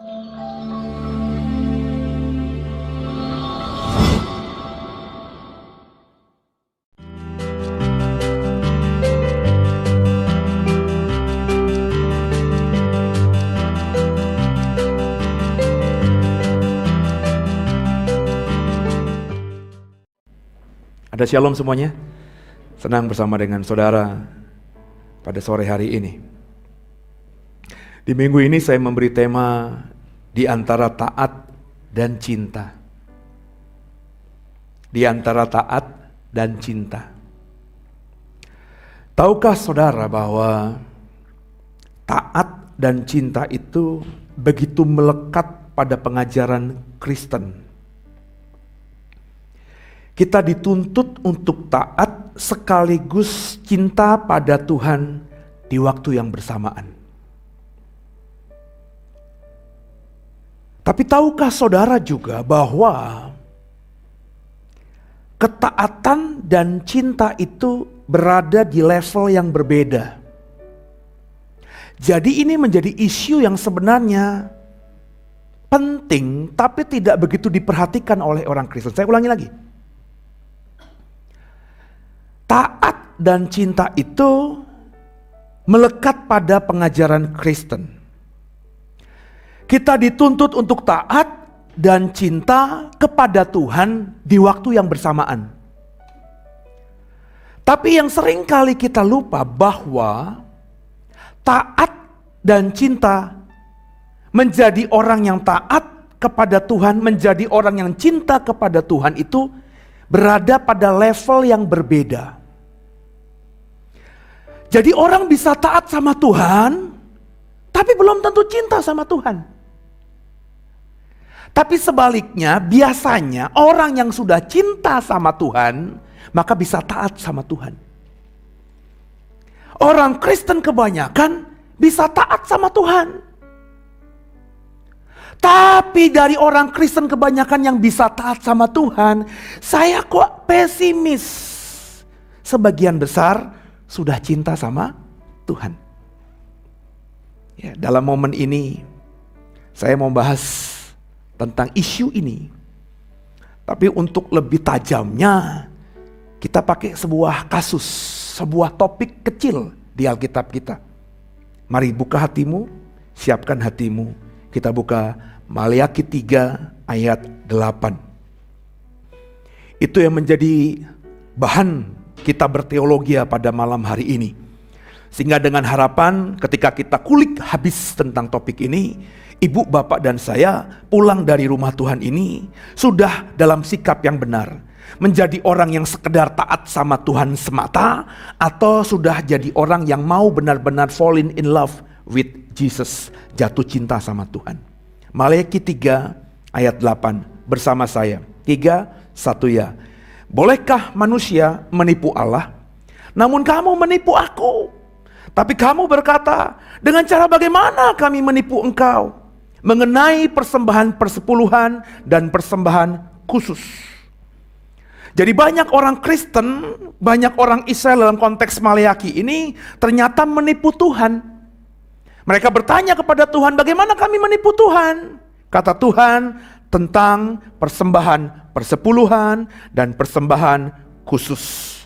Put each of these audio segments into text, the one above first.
Ada shalom semuanya. Senang bersama dengan saudara pada sore hari ini. Di minggu ini saya memberi tema di antara taat dan cinta. Di antara taat dan cinta. Tahukah saudara bahwa taat dan cinta itu begitu melekat pada pengajaran Kristen? Kita dituntut untuk taat sekaligus cinta pada Tuhan di waktu yang bersamaan. Tapi tahukah saudara juga bahwa ketaatan dan cinta itu berada di level yang berbeda. Jadi ini menjadi isu yang sebenarnya penting tapi tidak begitu diperhatikan oleh orang Kristen. Saya ulangi lagi. Taat dan cinta itu melekat pada pengajaran Kristen. Kita dituntut untuk taat dan cinta kepada Tuhan di waktu yang bersamaan. Tapi yang sering kali kita lupa bahwa taat dan cinta, menjadi orang yang taat kepada Tuhan, menjadi orang yang cinta kepada Tuhan itu berada pada level yang berbeda. Jadi orang bisa taat sama Tuhan, tapi belum tentu cinta sama Tuhan. Tapi sebaliknya, biasanya orang yang sudah cinta sama Tuhan, maka bisa taat sama Tuhan. Orang Kristen kebanyakan bisa taat sama Tuhan. Tapi dari orang Kristen kebanyakan yang bisa taat sama Tuhan, saya kok pesimis. Sebagian besar sudah cinta sama Tuhan. Ya, dalam momen ini saya mau bahas tentang isu ini. Tapi untuk lebih tajamnya kita pakai sebuah kasus, sebuah topik kecil di Alkitab kita. Mari buka hatimu, siapkan hatimu. Kita buka Maleakhi 3 ayat 8. Itu yang menjadi bahan kita berteologi pada malam hari ini. Sehingga dengan harapan ketika kita kulik habis tentang topik ini, ibu, bapak, dan saya pulang dari rumah Tuhan ini sudah dalam sikap yang benar. Menjadi orang yang sekedar taat sama Tuhan semata, atau sudah jadi orang yang mau benar-benar fall in love with Jesus, jatuh cinta sama Tuhan. Maleakhi 3 ayat 8 bersama saya. 3, 1 ya. Bolehkah manusia menipu Allah? Namun kamu menipu aku. Tapi kamu berkata, dengan cara bagaimana kami menipu engkau? Mengenai persembahan persepuluhan dan persembahan khusus. Jadi banyak orang Kristen, banyak orang Israel dalam konteks Maleakhi ini ternyata menipu Tuhan. Mereka bertanya kepada Tuhan, bagaimana kami menipu Tuhan? Kata Tuhan, tentang persembahan persepuluhan dan persembahan khusus.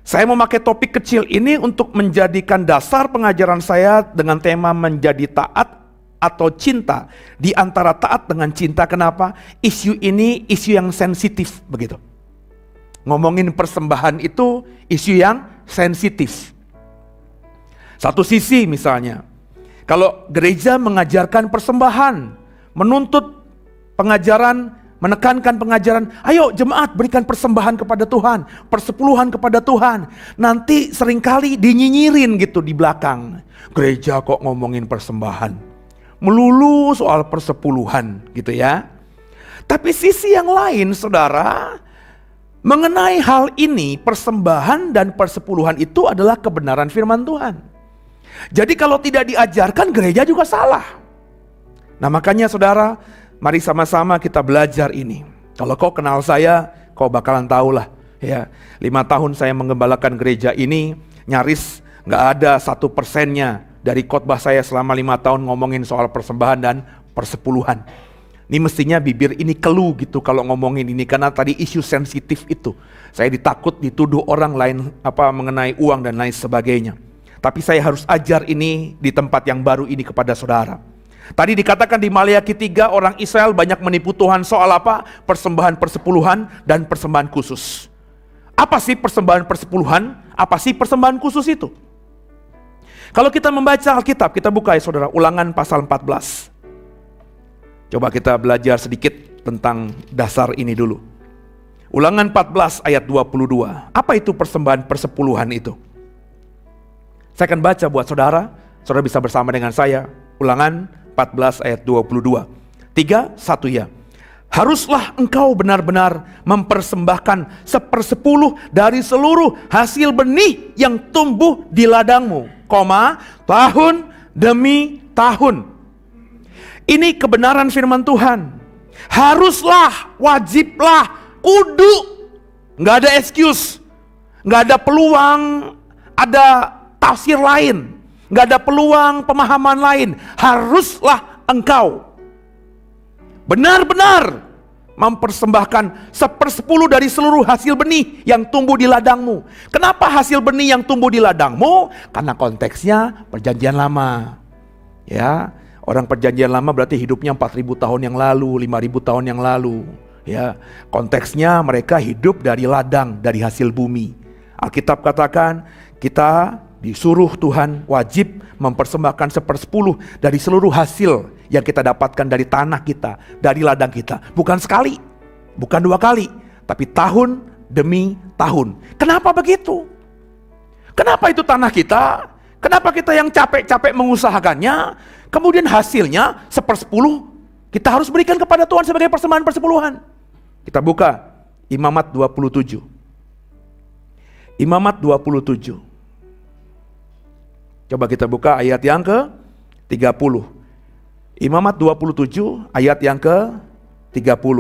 Saya memakai topik kecil ini untuk menjadikan dasar pengajaran saya dengan tema menjadi taat atau cinta. Di antara taat dengan cinta, kenapa? Isu ini isu yang sensitif begitu. Ngomongin persembahan itu isu yang sensitif. Satu sisi misalnya, kalau gereja mengajarkan persembahan, menuntut pengajaran, menekankan pengajaran, ayo jemaat berikan persembahan kepada Tuhan, persepuluhan kepada Tuhan. Nanti seringkali dinyinyirin gitu di belakang. Gereja kok ngomongin persembahan, melulu soal persepuluhan gitu ya. Tapi sisi yang lain saudara, mengenai hal ini persembahan dan persepuluhan itu adalah kebenaran firman Tuhan. Jadi kalau tidak diajarkan gereja juga salah. Nah makanya saudara, mari sama-sama kita belajar ini. Kalau kau kenal saya, kau bakalan tahu lah ya. 5 tahun saya menggembalakan gereja ini, nyaris gak ada 1%-nya dari khotbah saya selama 5 tahun ngomongin soal persembahan dan persepuluhan. Ini mestinya bibir ini kelu gitu kalau ngomongin ini, karena tadi isu sensitif itu. Saya ditakut dituduh orang lain mengenai uang dan lain sebagainya. Tapi saya harus ajar ini di tempat yang baru ini kepada saudara. Tadi dikatakan di Maleakhi 3, orang Israel banyak menipu Tuhan soal apa? Persembahan persepuluhan dan persembahan khusus. Apa sih persembahan persepuluhan? Apa sih persembahan khusus itu? Kalau kita membaca Alkitab, kita buka ya saudara, Ulangan pasal 14. Coba kita belajar sedikit tentang dasar ini dulu. Ulangan 14 ayat 22. Apa itu persembahan persepuluhan itu? Saya akan baca buat saudara. Saudara bisa bersama dengan saya. Ulangan 14 ayat 22. 3, 1 ya. Haruslah engkau benar-benar mempersembahkan 1/10 dari seluruh hasil benih yang tumbuh di ladangmu, tahun demi tahun. Ini kebenaran firman Tuhan. Haruslah, wajiblah, kudu. Nggak ada excuse. Nggak ada peluang ada tafsir lain. Nggak ada peluang pemahaman lain. Haruslah engkau benar-benar mempersembahkan 1/10 dari seluruh hasil benih yang tumbuh di ladangmu. Kenapa hasil benih yang tumbuh di ladangmu? Karena konteksnya perjanjian lama. Ya, orang perjanjian lama berarti hidupnya 4.000 tahun yang lalu, 5.000 tahun yang lalu. Ya, konteksnya mereka hidup dari ladang, dari hasil bumi. Alkitab katakan kita disuruh Tuhan wajib mempersembahkan 1/10 dari seluruh hasil yang kita dapatkan dari tanah kita, dari ladang kita. Bukan sekali, bukan 2 kali, tapi tahun demi tahun. Kenapa begitu? Kenapa itu tanah kita? Kenapa kita yang capek-capek mengusahakannya, kemudian hasilnya 1/10 kita harus berikan kepada Tuhan sebagai persembahan persepuluhan? Kita buka Imamat 27. Imamat 27. Coba kita buka ayat yang ke-30. Imamat 27 ayat yang ke-30.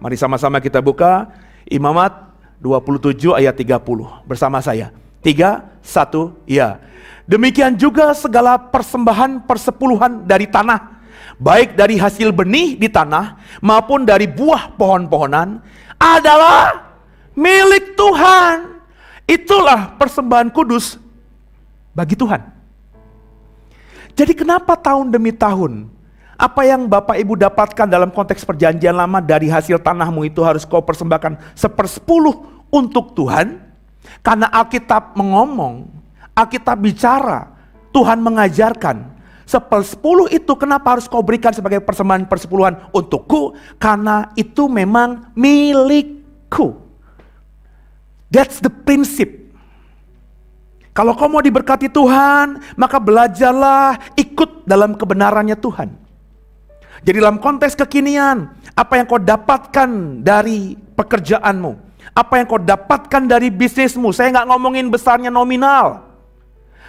Mari sama-sama kita buka Imamat 27 ayat 30 bersama saya. 3, 1, ya. Demikian juga segala persembahan persepuluhan dari tanah, baik dari hasil benih di tanah maupun dari buah pohon-pohonan, adalah milik Tuhan. Itulah persembahan kudus bagi Tuhan. Jadi kenapa tahun demi tahun, apa yang Bapak Ibu dapatkan dalam konteks perjanjian lama dari hasil tanahmu itu harus kau persembahkan 1/10 untuk Tuhan? Karena Alkitab mengomong, Alkitab bicara, Tuhan mengajarkan 1/10 itu kenapa harus kau berikan sebagai persembahan persepuluhan untukku? Karena itu memang milikku. That's the principle. Kalau kau mau diberkati Tuhan, maka belajarlah ikut dalam kebenarannya Tuhan. Jadi dalam konteks kekinian, apa yang kau dapatkan dari pekerjaanmu, apa yang kau dapatkan dari bisnismu, saya nggak ngomongin besarnya nominal,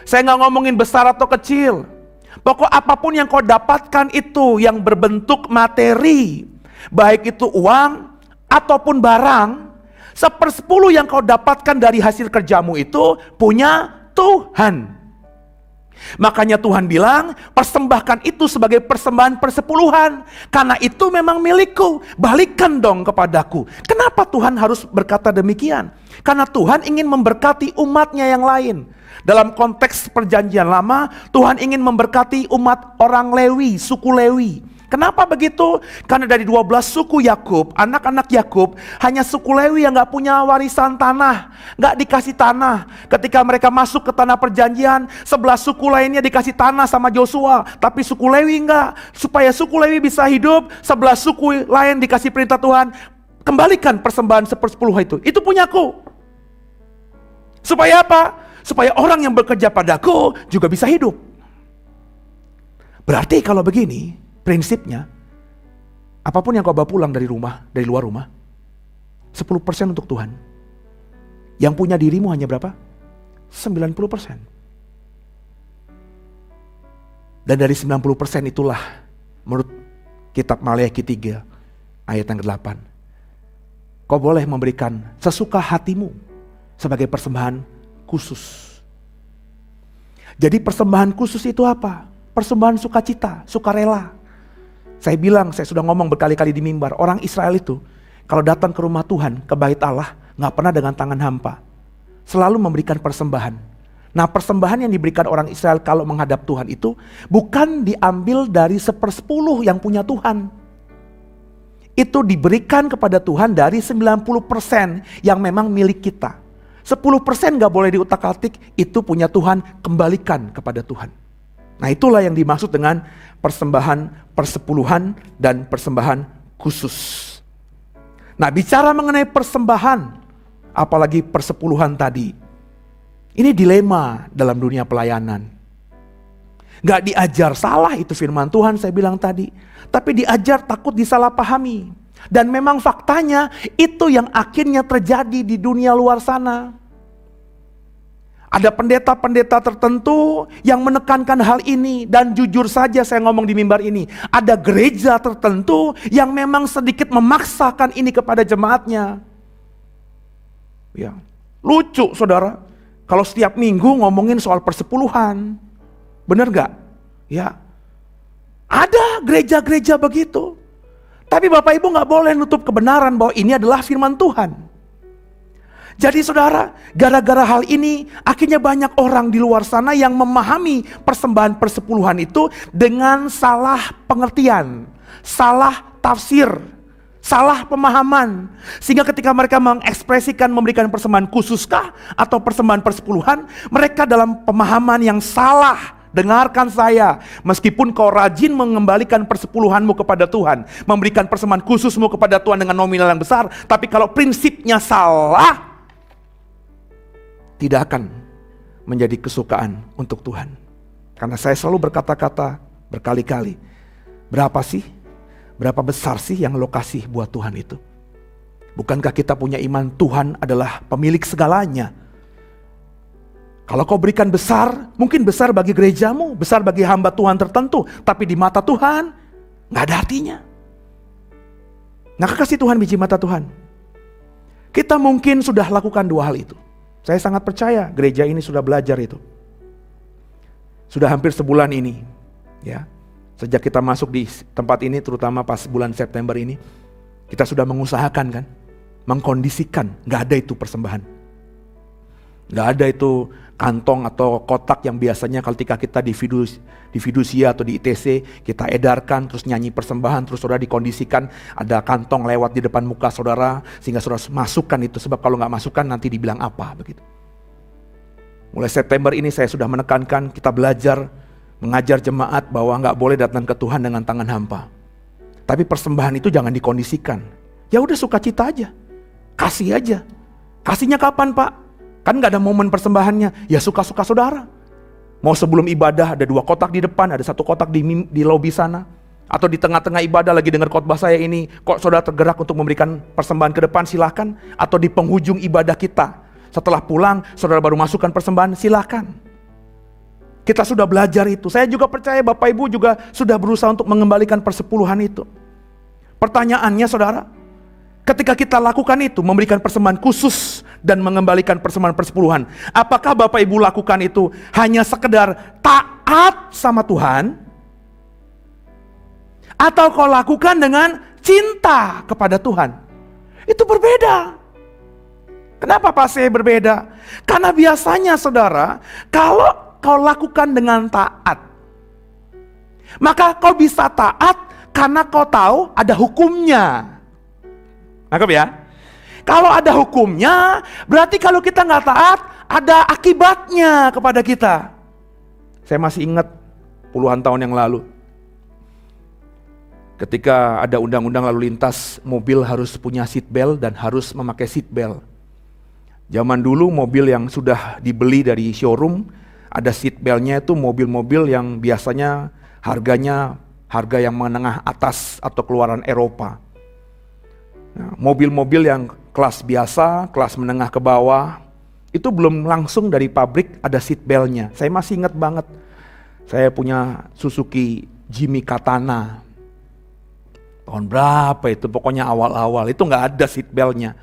saya nggak ngomongin besar atau kecil. Pokok apapun yang kau dapatkan itu yang berbentuk materi, baik itu uang ataupun barang, 1/10 yang kau dapatkan dari hasil kerjamu itu punya Tuhan. Makanya Tuhan bilang, persembahkan itu sebagai persembahan persepuluhan, karena itu memang milikku, balikkan dong kepadaku. Kenapa Tuhan harus berkata demikian? Karena Tuhan ingin memberkati umatnya yang lain. Dalam konteks perjanjian lama, Tuhan ingin memberkati umat orang Lewi, suku Lewi. Kenapa begitu? Karena dari 12 suku Yakub, anak-anak Yakub, hanya suku Lewi yang gak punya warisan tanah, gak dikasih tanah. Ketika mereka masuk ke tanah perjanjian, 11 suku lainnya dikasih tanah sama Joshua, tapi suku Lewi enggak. Supaya suku Lewi bisa hidup, 11 suku lain dikasih perintah Tuhan, kembalikan persembahan 1/10 itu. Itu punyaku. Supaya apa? Supaya orang yang bekerja padaku juga bisa hidup. Berarti kalau begini, prinsipnya, apapun yang kau bawa pulang dari rumah, dari luar rumah, 10% untuk Tuhan. Yang punya dirimu hanya berapa? 90%. Dan dari 90% itulah, menurut kitab Maleakhi 3, ayat yang ke-8, kau boleh memberikan sesuka hatimu sebagai persembahan khusus. Jadi persembahan khusus itu apa? Persembahan sukacita, sukarela. Saya bilang, saya sudah ngomong berkali-kali di mimbar, orang Israel itu kalau datang ke rumah Tuhan, ke bait Allah, gak pernah dengan tangan hampa. Selalu memberikan persembahan. Nah, persembahan yang diberikan orang Israel kalau menghadap Tuhan itu bukan diambil dari 1/10 yang punya Tuhan. Itu diberikan kepada Tuhan dari 90% yang memang milik kita. 10% gak boleh diutak-atik, itu punya Tuhan, kembalikan kepada Tuhan. Nah, itulah yang dimaksud dengan persembahan persepuluhan dan persembahan khusus. Nah, bicara mengenai persembahan, apalagi persepuluhan tadi, ini dilema dalam dunia pelayanan. Gak diajar salah itu firman Tuhan saya bilang tadi, tapi diajar takut disalahpahami. Dan memang faktanya itu yang akhirnya terjadi di dunia luar sana. Ada pendeta-pendeta tertentu yang menekankan hal ini. Dan jujur saja saya ngomong di mimbar ini, ada gereja tertentu yang memang sedikit memaksakan ini kepada jemaatnya. Ya, lucu saudara, kalau setiap minggu ngomongin soal persepuluhan. Bener gak? Ya, ada gereja-gereja begitu. Tapi Bapak Ibu gak boleh nutup kebenaran bahwa ini adalah firman Tuhan. Jadi saudara, gara-gara hal ini akhirnya banyak orang di luar sana yang memahami persembahan persepuluhan itu dengan salah pengertian, salah tafsir, salah pemahaman. Sehingga ketika mereka mengekspresikan memberikan persembahan khususkah atau persembahan persepuluhan, mereka dalam pemahaman yang salah. Dengarkan saya, meskipun kau rajin mengembalikan persepuluhanmu kepada Tuhan, memberikan persembahan khususmu kepada Tuhan dengan nominal yang besar, tapi kalau prinsipnya salah, tidak akan menjadi kesukaan untuk Tuhan. Karena saya selalu berkata-kata berkali-kali, berapa besar sih yang lo kasih buat Tuhan itu? Bukankah kita punya iman Tuhan adalah pemilik segalanya? Kalau kau berikan besar, mungkin besar bagi gerejamu, besar bagi hamba Tuhan tertentu, tapi di mata Tuhan gak ada artinya. Nah, kasih Tuhan biji mata Tuhan. Kita mungkin sudah lakukan dua hal itu. Saya sangat percaya gereja ini sudah belajar itu. Sudah hampir sebulan ini, ya. Sejak kita masuk di tempat ini, terutama pas bulan September ini, kita sudah mengusahakan kan, mengkondisikan, gak ada itu persembahan. Gak ada itu kantong atau kotak yang biasanya ketika kita di fidusia atau di ITC kita edarkan terus nyanyi persembahan, terus saudara dikondisikan ada kantong lewat di depan muka saudara sehingga saudara masukkan itu, sebab kalau gak masukkan nanti dibilang apa begitu. Mulai September ini saya sudah menekankan kita belajar mengajar jemaat bahwa gak boleh datang ke Tuhan dengan tangan hampa. Tapi persembahan itu jangan dikondisikan. Ya udah sukacita aja, kasih aja. Kasihnya kapan Pak? Kan gak ada momen persembahannya, ya suka-suka saudara. Mau sebelum ibadah ada 2 kotak di depan, ada 1 kotak di lobi sana. Atau di tengah-tengah ibadah lagi dengar khotbah saya ini, kok saudara tergerak untuk memberikan persembahan ke depan, silahkan. Atau di penghujung ibadah kita, setelah pulang saudara baru masukkan persembahan, silahkan. Kita sudah belajar itu. Saya juga percaya Bapak Ibu juga sudah berusaha untuk mengembalikan persepuluhan itu. Pertanyaannya saudara, ketika kita lakukan itu, memberikan persembahan khusus dan mengembalikan persembahan persepuluhan, apakah Bapak Ibu lakukan itu hanya sekedar taat sama Tuhan? Atau kau lakukan dengan cinta kepada Tuhan? Itu berbeda. Kenapa pasti berbeda? Karena biasanya saudara, kalau kau lakukan dengan taat, maka kau bisa taat karena kau tahu ada hukumnya. Nangkep ya? Kalau ada hukumnya, berarti kalau kita nggak taat, ada akibatnya kepada kita. Saya masih ingat puluhan tahun yang lalu, ketika ada undang-undang lalu lintas, mobil harus punya seat belt dan harus memakai seat belt. Zaman dulu mobil yang sudah dibeli dari showroom, ada seat beltnya itu mobil-mobil yang biasanya harganya harga yang menengah atas atau keluaran Eropa. Nah, mobil-mobil yang kelas biasa, kelas menengah ke bawah, itu belum langsung dari pabrik ada seat belt-nya. Saya masih ingat banget, saya punya Suzuki Jimmy Katana. Tahun berapa itu, pokoknya awal-awal, itu gak ada seat belt-nya.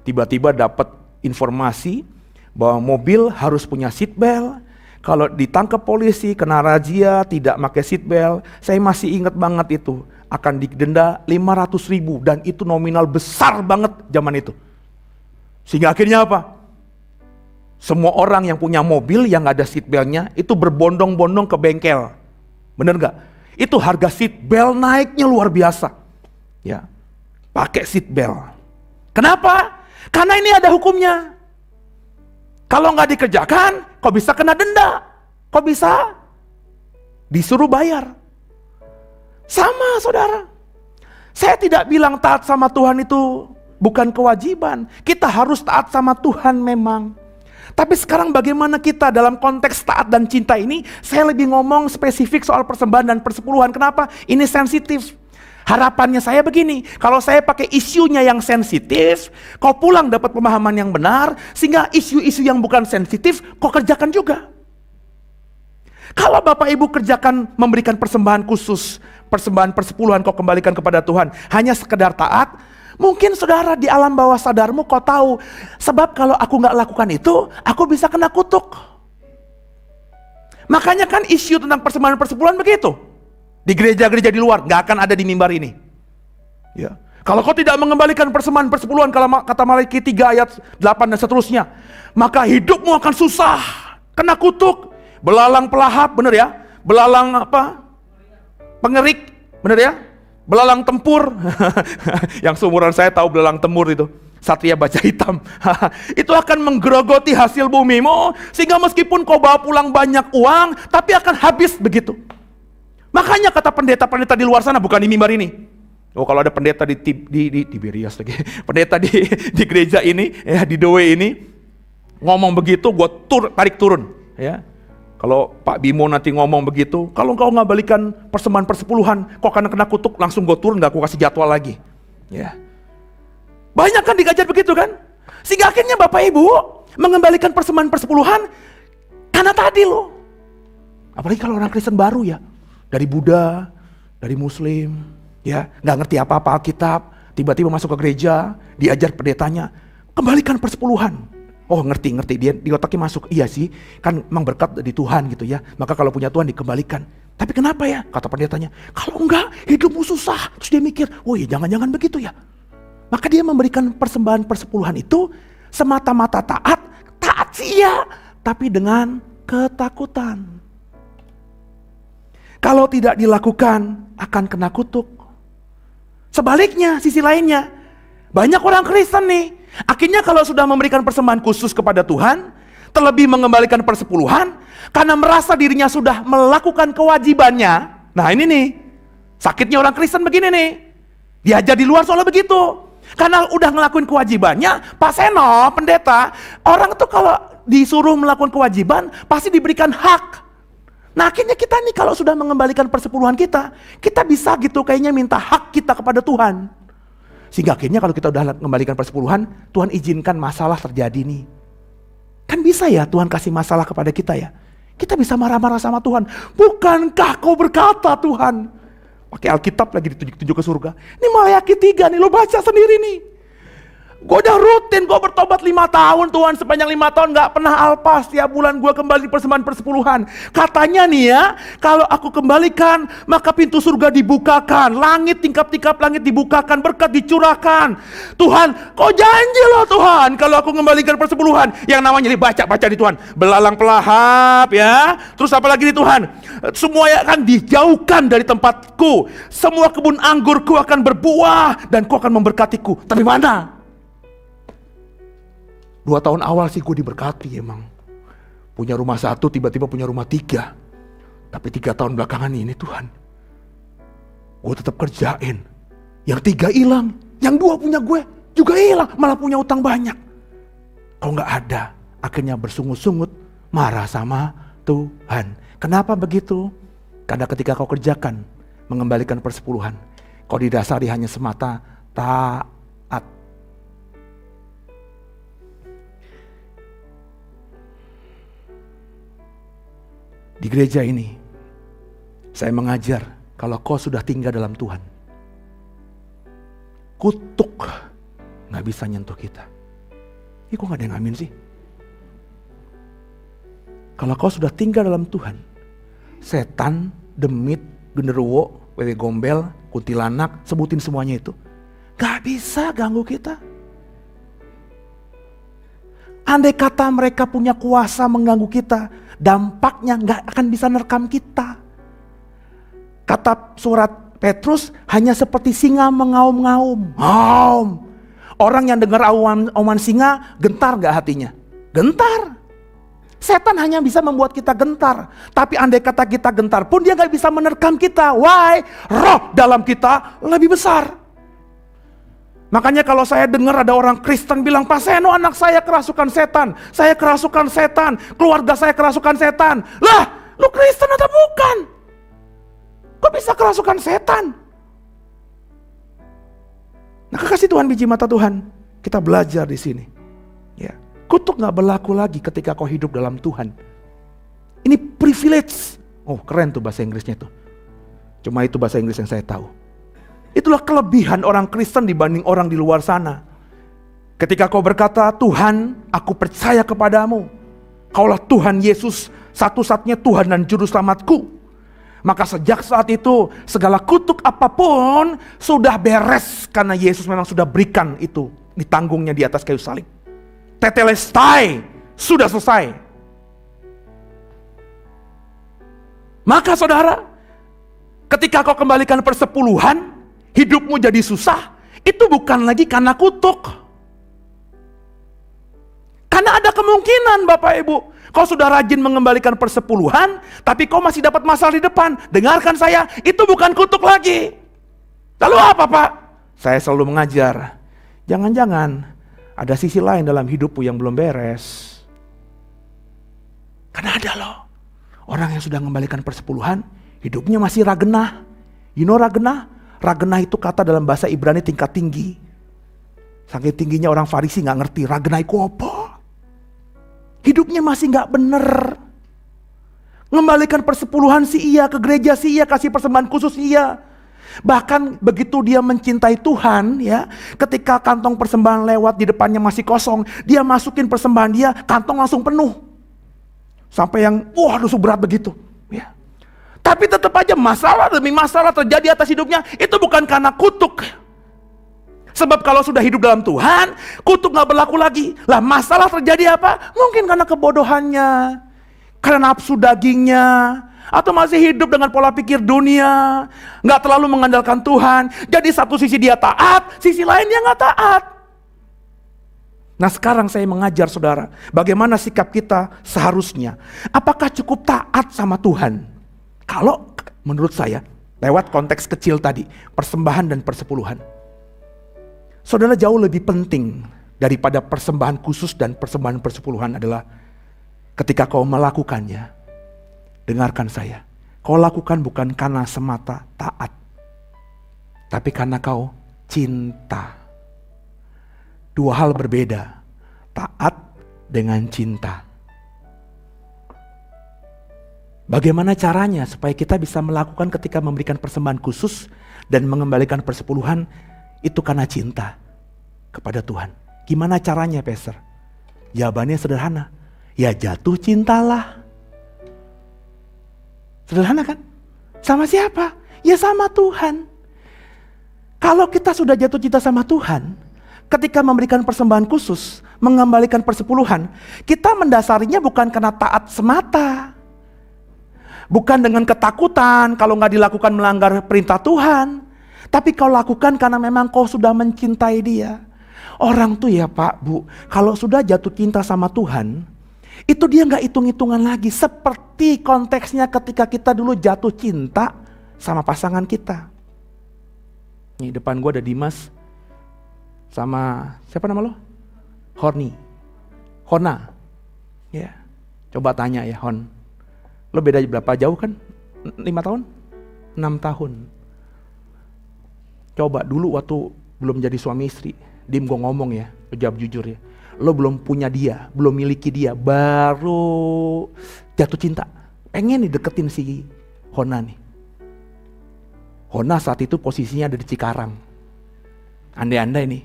Tiba-tiba dapat informasi bahwa mobil harus punya seat belt, Kalau ditangkap polisi, kena razia, tidak pakai seat belt, saya masih ingat banget itu. Akan didenda 500.000 dan itu nominal besar banget zaman itu. Sehingga akhirnya apa? Semua orang yang punya mobil yang ada seat beltnya itu berbondong-bondong ke bengkel. Bener gak? Itu harga seat belt naiknya luar biasa. Ya, pakai seat belt. Kenapa? Karena ini ada hukumnya. Kalau nggak dikerjakan, kok bisa kena denda? Kok bisa disuruh bayar? Sama saudara. Saya tidak bilang taat sama Tuhan itu bukan kewajiban. Kita harus taat sama Tuhan memang. Tapi sekarang bagaimana kita dalam konteks taat dan cinta ini, saya lebih ngomong spesifik soal persembahan dan persepuluhan. Kenapa? Ini sensitif. Harapannya saya begini, kalau saya pakai isunya yang sensitif, kau pulang dapat pemahaman yang benar, sehingga isu-isu yang bukan sensitif, kau kerjakan juga. Kalau Bapak Ibu kerjakan memberikan persembahan khusus, persembahan persepuluhan kau kembalikan kepada Tuhan, hanya sekedar taat, mungkin saudara di alam bawah sadarmu kau tahu, sebab kalau aku gak lakukan itu, aku bisa kena kutuk. Makanya kan isu tentang persembahan persepuluhan begitu. Di gereja-gereja di luar, gak akan ada di mimbar ini. Ya. Kalau kau tidak mengembalikan persembahan persepuluhan, kalau kata Malaki 3 ayat 8 dan seterusnya, maka hidupmu akan susah, kena kutuk, belalang pelahap, bener ya? Belalang apa? Pengerik, bener ya? Belalang tempur. Yang seumuran saya tahu belalang tempur itu. Satria baja hitam. Itu akan menggerogoti hasil bumimu, sehingga meskipun kau bawa pulang banyak uang, tapi akan habis begitu. Makanya kata pendeta-pendeta di luar sana, bukan di mimbar ini. Oh, kalau ada pendeta di Tiberias lagi, pendeta di gereja ini, ya di Doe ini, ngomong begitu, gue tarik turun. Ya, kalau Pak Bimo nanti ngomong begitu, kalau kau nggak balikan persembahan persepuluhan, kau akan kena kutuk, langsung gue turun, nggak aku kasih jadwal lagi. Ya, banyak kan digajar begitu kan? Sehingga akhirnya Bapak Ibu mengembalikan persembahan persepuluhan karena tadi loh. Apalagi kalau orang Kristen baru ya. Dari Buddha, dari Muslim, ya nggak ngerti apa-apa Alkitab, tiba-tiba masuk ke gereja, diajar pendetanya, kembalikan persepuluhan. Oh ngerti, dia di otaknya masuk, iya sih, kan memang berkat dari Tuhan gitu ya, maka kalau punya Tuhan dikembalikan. Tapi kenapa ya, kata pendetanya, kalau enggak hidupmu susah. Terus dia mikir, oh iya jangan-jangan begitu ya. Maka dia memberikan persembahan persepuluhan itu semata-mata taat sih ya, tapi dengan ketakutan. Kalau tidak dilakukan akan kena kutuk. Sebaliknya, sisi lainnya, banyak orang Kristen nih, akhirnya kalau sudah memberikan persembahan khusus kepada Tuhan, terlebih mengembalikan persepuluhan, karena merasa dirinya sudah melakukan kewajibannya. Nah ini nih, sakitnya orang Kristen begini nih, diajar di luar soalnya begitu. Karena udah ngelakuin kewajibannya, Pak Seno, pendeta, orang tuh kalau disuruh melakukan kewajiban, pasti diberikan hak. Nah akhirnya kita nih kalau sudah mengembalikan persepuluhan kita bisa gitu kayaknya minta hak kita kepada Tuhan. Sehingga akhirnya kalau kita udah mengembalikan persepuluhan, Tuhan izinkan masalah terjadi nih. Kan bisa ya Tuhan kasih masalah kepada kita ya. Kita bisa marah-marah sama Tuhan. Bukankah kau berkata Tuhan? Pakai Alkitab lagi ditunjuk-tunjuk ke surga. Ini Malaki 3 nih, lo baca sendiri nih. Gue udah rutin, gue bertobat 5 tahun Tuhan, sepanjang 5 tahun gak pernah alpas. Tiap bulan gue kembali persembahan persepuluhan. Katanya nih ya, kalau aku kembalikan maka pintu surga dibukakan, langit, tingkap-tingkap langit dibukakan, berkat dicurahkan. Tuhan, kau janji loh Tuhan, kalau aku kembalikan persepuluhan. Yang namanya baca di Tuhan, belalang pelahap ya. Terus apa lagi nih Tuhan? Semua akan dijauhkan dari tempatku, semua kebun anggurku akan berbuah, dan kau akan memberkatiku. Tapi mana? 2 tahun awal sih gue diberkati emang. Punya rumah 1, tiba-tiba punya rumah 3. Tapi 3 tahun belakangan ini Tuhan, gue tetap kerjain. Yang 3 hilang, yang 2 punya gue juga hilang, malah punya utang banyak. Kalau gak ada, akhirnya bersungut-sungut, marah sama Tuhan. Kenapa begitu? Karena ketika kau kerjakan, mengembalikan persepuluhan, kau didasari hanya semata taat. Di gereja ini, saya mengajar kalau kau sudah tinggal dalam Tuhan, kutuk gak bisa nyentuh kita. Kok gak ada yang amin sih? Kalau kau sudah tinggal dalam Tuhan, setan, demit, genderuwo, wewe gombel, kuntilanak, sebutin semuanya itu, gak bisa ganggu kita. Andai kata mereka punya kuasa mengganggu kita, dampaknya gak akan bisa nerekam kita. Kata surat Petrus, hanya seperti singa mengaum-ngaum. Orang yang dengar auman singa, gentar gak hatinya? Gentar. Setan hanya bisa membuat kita gentar. Tapi andai kata kita gentar pun dia gak bisa menerkam kita. Why? Roh dalam kita lebih besar. Makanya kalau saya dengar ada orang Kristen bilang, Pak Seno anak saya kerasukan setan. Saya kerasukan setan. Keluarga saya kerasukan setan. Lah, lu Kristen atau bukan? Kok bisa kerasukan setan? Nah, kekasih Tuhan, biji mata Tuhan, kita belajar di sini. Ya. Kutuk gak berlaku lagi ketika kau hidup dalam Tuhan. Ini privilege. Oh, keren tuh bahasa Inggrisnya tuh. Cuma itu bahasa Inggris yang saya tahu. Itulah kelebihan orang Kristen dibanding orang di luar sana. Ketika kau berkata, Tuhan, aku percaya kepadamu. Kaulah Tuhan Yesus, satu-satunya Tuhan dan Juru Selamatku. Maka sejak saat itu, segala kutuk apapun sudah beres. Karena Yesus memang sudah berikan itu, ditanggungnya di atas kayu salib. Tetelestai, sudah selesai. Maka saudara, ketika kau kembalikan persepuluhan, hidupmu jadi susah, itu bukan lagi karena kutuk. Karena ada kemungkinan Bapak Ibu, kau sudah rajin mengembalikan persepuluhan, tapi kau masih dapat masalah di depan. Dengarkan saya, itu bukan kutuk lagi. Lalu apa Pak? Saya selalu mengajar, jangan-jangan ada sisi lain dalam hidupmu yang belum beres. Karena ada loh, orang yang sudah mengembalikan persepuluhan, hidupnya masih ragenah. You know ragenah? Ragenah itu kata dalam bahasa Ibrani tingkat tinggi. Saking tingginya orang Farisi gak ngerti ragenah itu apa. Hidupnya masih gak bener. Mengembalikan persepuluhan sih iya, ke gereja sih iya, kasih persembahan khusus iya. Bahkan begitu dia mencintai Tuhan ya, ketika kantong persembahan lewat di depannya masih kosong, dia masukin persembahan dia, kantong langsung penuh. Sampai yang aduh berat begitu ya. Tapi tetap aja masalah demi masalah terjadi atas hidupnya, itu bukan karena kutuk. Sebab kalau sudah hidup dalam Tuhan, kutuk gak berlaku lagi. Lah masalah terjadi apa? Mungkin karena kebodohannya, karena nafsu dagingnya, atau masih hidup dengan pola pikir dunia, gak terlalu mengandalkan Tuhan. Jadi satu sisi dia taat, sisi lain dia gak taat. Nah sekarang saya mengajar saudara, bagaimana sikap kita seharusnya. Apakah cukup taat sama Tuhan? Kalau menurut saya, lewat konteks kecil tadi, persembahan dan persepuluhan, saudara, jauh lebih penting daripada persembahan khusus dan persembahan persepuluhan adalah ketika kau melakukannya. Dengarkan saya, kau lakukan bukan karena semata taat, tapi karena kau cinta. Dua hal berbeda, taat dengan cinta. Bagaimana caranya supaya kita bisa melakukan ketika memberikan persembahan khusus dan mengembalikan persepuluhan itu karena cinta kepada Tuhan? Gimana caranya, Pastor? Jawabannya sederhana, ya jatuh cintalah. Sederhana kan? Sama siapa? Ya sama Tuhan. Kalau kita sudah jatuh cinta sama Tuhan, ketika memberikan persembahan khusus, mengembalikan persepuluhan, kita mendasarinya bukan karena taat semata. Bukan dengan ketakutan kalau gak dilakukan melanggar perintah Tuhan. Tapi kau lakukan karena memang kau sudah mencintai dia. Orang tuh ya Pak, Bu, kalau sudah jatuh cinta sama Tuhan, itu dia gak hitung-hitungan lagi. Seperti konteksnya ketika kita dulu jatuh cinta sama pasangan kita. Nih depan gue ada Dimas sama siapa nama lo? Hona. Ya, coba tanya ya Hon. Lo beda berapa jauh kan? 5 tahun? 6 tahun. Coba dulu waktu belum jadi suami istri, Dim gue ngomong ya, jawab jujur ya. Lo belum punya dia, belum miliki dia, baru jatuh cinta. Pengen nih deketin si Hona nih. Hona saat itu posisinya ada di Cikarang. Andai-andai nih,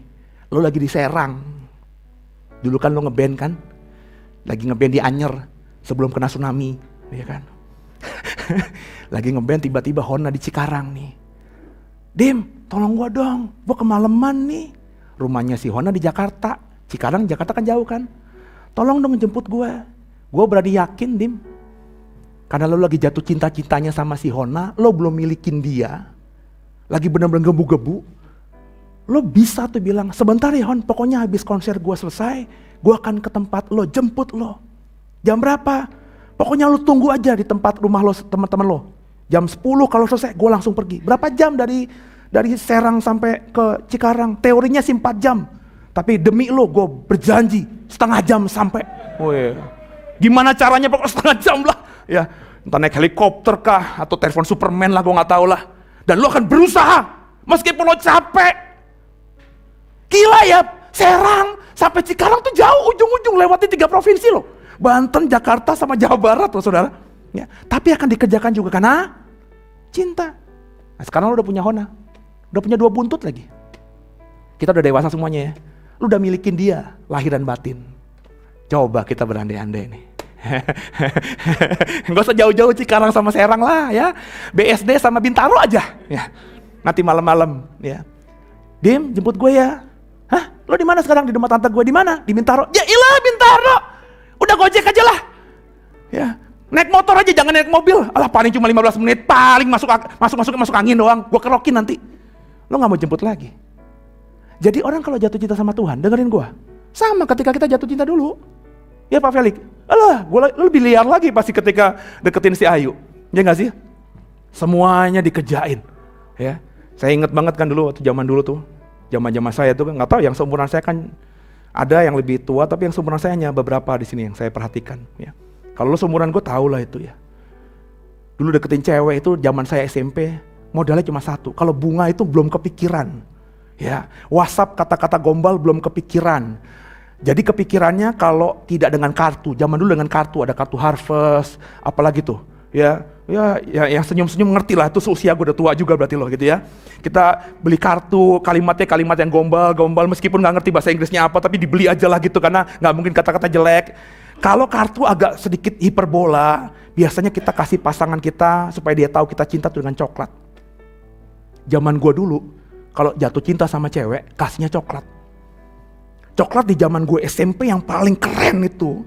lo lagi di Serang. Dulu kan lo ngeband kan? Lagi ngeband di Anyer. sebelum kena tsunami, ya kan. Lagi ngeband tiba-tiba Hona di Cikarang nih. Dim, tolong gua dong, gua kemalaman nih. Rumahnya si Hona di Jakarta, Cikarang Jakarta kan jauh kan. Tolong dong jemput gua. Gua berani yakin, Dim, karena lo lagi jatuh cinta-cintanya sama si Hona, lo belum milikin dia, lagi bener-bener gebu-gebu, lo bisa tuh bilang, sebentar ya Hon, pokoknya habis konser gua selesai, gua akan ke tempat lo, jemput lo. Jam berapa? Pokoknya lo tunggu aja di tempat rumah lo, teman-teman lo. Jam 10 kalau selesai, gue langsung pergi. Berapa jam dari Serang sampai ke Cikarang? Teorinya sih 4 jam. Tapi demi lo, gue berjanji setengah jam sampai. Oh iya. Gimana caranya pokoknya setengah jam lah. Ya, entah naik helikopter kah, atau telepon Superman lah, gue nggak tahu lah. Dan lo akan berusaha, meskipun lo capek. Gila ya, Serang sampai Cikarang tuh jauh, ujung-ujung lewatin 3 provinsi lo. Banten, Jakarta, sama Jawa Barat loh saudara. Ya, tapi akan dikerjakan juga karena cinta. Nah, sekarang lo udah punya Hona, udah punya 2 buntut lagi. Kita udah dewasa semuanya ya. Lo udah milikin dia, lahir dan batin. Coba kita berandai-andai nih. Gak usah jauh-jauh Cikarang sama Serang lah ya. BSD sama Bintaro aja. Ya. Nanti malam-malam ya. Dim, jemput gue ya. Hah? Lo di mana sekarang? Di rumah tante gue. Di mana? Di Bintaro. Ya ilah, Bintaro. Udah gojek aja lah. Ya, naik motor aja, jangan naik mobil. Alah, paling cuma 15 menit, paling masuk angin doang. Gua kerokin nanti. Lo nggak mau jemput lagi. Jadi orang kalau jatuh cinta sama Tuhan, dengerin gua. Sama ketika kita jatuh cinta dulu. Ya Pak Felix. Alah, lo lebih liar lagi pasti ketika deketin si Ayu. Ya nggak sih? Semuanya dikejain. Ya, saya inget banget kan dulu waktu zaman dulu tuh. Zaman saya tuh nggak tahu yang seumuran saya kan. Ada yang lebih tua, tapi yang seumuran saya hanya beberapa di sini yang saya perhatikan. Ya. Kalau lo seumuran gue tau lah itu ya. Dulu deketin cewek itu zaman saya SMP, modalnya cuma 1. Kalau bunga itu belum kepikiran. Ya, WhatsApp kata-kata gombal belum kepikiran. Jadi kepikirannya kalau tidak dengan kartu. Zaman dulu dengan kartu, ada kartu Harvest, apalagi tuh. Ya, yang senyum-senyum ngerti lah, itu seusia gue udah tua juga berarti loh gitu ya. Kita beli kartu, kalimatnya kalimat yang gombal meskipun gak ngerti bahasa Inggrisnya apa, tapi dibeli aja lah gitu karena gak mungkin kata-kata jelek. Kalau kartu agak sedikit hiperbola, biasanya kita kasih pasangan kita supaya dia tahu kita cinta tuh dengan coklat. Zaman gue dulu, kalau jatuh cinta sama cewek, kasihnya coklat. Coklat di zaman gue SMP yang paling keren itu.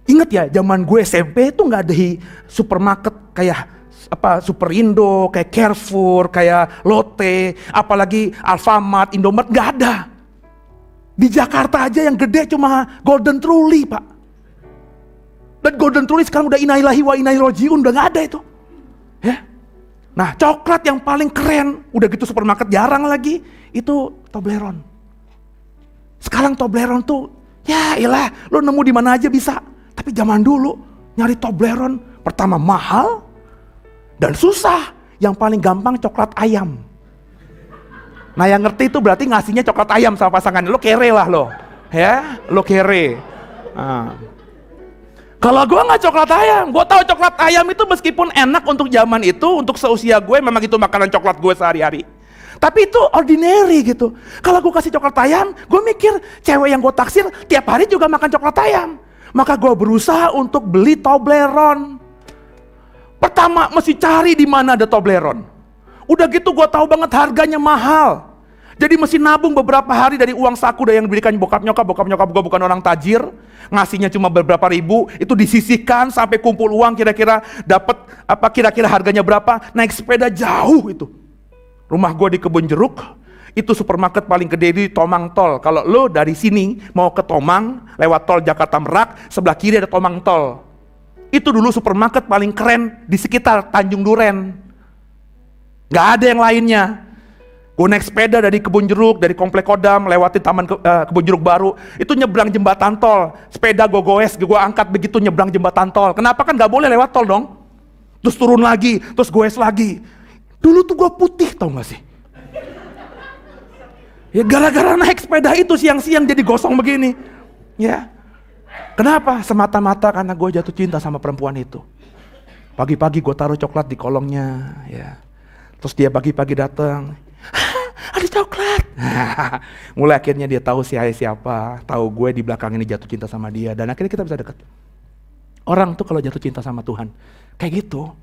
Ingat ya, zaman gue SMP itu nggak ada di supermarket kayak Superindo, kayak Carrefour, kayak Lotte, apalagi Alfamart, Indomart, nggak ada. Di Jakarta aja yang gede cuma Golden Truly, Pak. Dan Golden Truly sekarang udah inailahi wa inai rojiun, udah nggak ada itu. Ya. Nah, coklat yang paling keren, udah gitu supermarket jarang lagi, itu Toblerone. Sekarang Toblerone tuh, ya iyalah, lo nemu di mana aja bisa. Tapi zaman dulu nyari Toblerone pertama mahal dan susah. Yang paling gampang coklat ayam. Nah yang ngerti itu berarti ngasihnya coklat ayam sama pasangan. Lo kere lah lo, ya lo kere. Nah. Kalau gue nggak coklat ayam, gue tahu coklat ayam itu meskipun enak untuk zaman itu, untuk seusia gue memang itu makanan coklat gue sehari-hari. Tapi itu ordinary gitu. Kalau gue kasih coklat ayam, gue mikir cewek yang gue taksir tiap hari juga makan coklat ayam. Maka gue berusaha untuk beli Toblerone. Pertama mesti cari di mana ada Toblerone. Udah gitu gue tahu banget harganya mahal. Jadi mesti nabung beberapa hari dari uang saku yang diberikan bokap nyokap gue bukan orang tajir. Ngasihnya cuma beberapa ribu, itu disisihkan sampai kumpul uang kira-kira dapat apa kira-kira harganya berapa. Naik sepeda jauh itu. Rumah gue di Kebun Jeruk. Itu supermarket paling gede di Tomang Tol. Kalau lo dari sini mau ke Tomang, lewat tol Jakarta Merak, sebelah kiri ada Tomang Tol. Itu dulu supermarket paling keren di sekitar Tanjung Duren. Gak ada yang lainnya. Gue naik sepeda dari Kebun Jeruk, dari Komplek Kodam, lewatin Taman Kebun Jeruk Baru. Itu nyebrang jembatan tol. Sepeda gue goes, gue angkat begitu nyebrang jembatan tol. Kenapa kan gak boleh lewat tol dong? Terus turun lagi, terus goes lagi. Dulu tuh gue putih tau gak sih? Ya gara-gara naik sepeda itu siang-siang jadi gosong begini. Ya. Kenapa? Semata-mata karena gue jatuh cinta sama perempuan itu. Pagi-pagi gue taruh coklat di kolongnya, ya. Terus dia pagi-pagi datang, ada coklat. Mulai akhirnya dia tahu siapa, tahu gue di belakang ini jatuh cinta sama dia, dan akhirnya kita bisa deket. Orang tuh kalau jatuh cinta sama Tuhan, kayak gitu.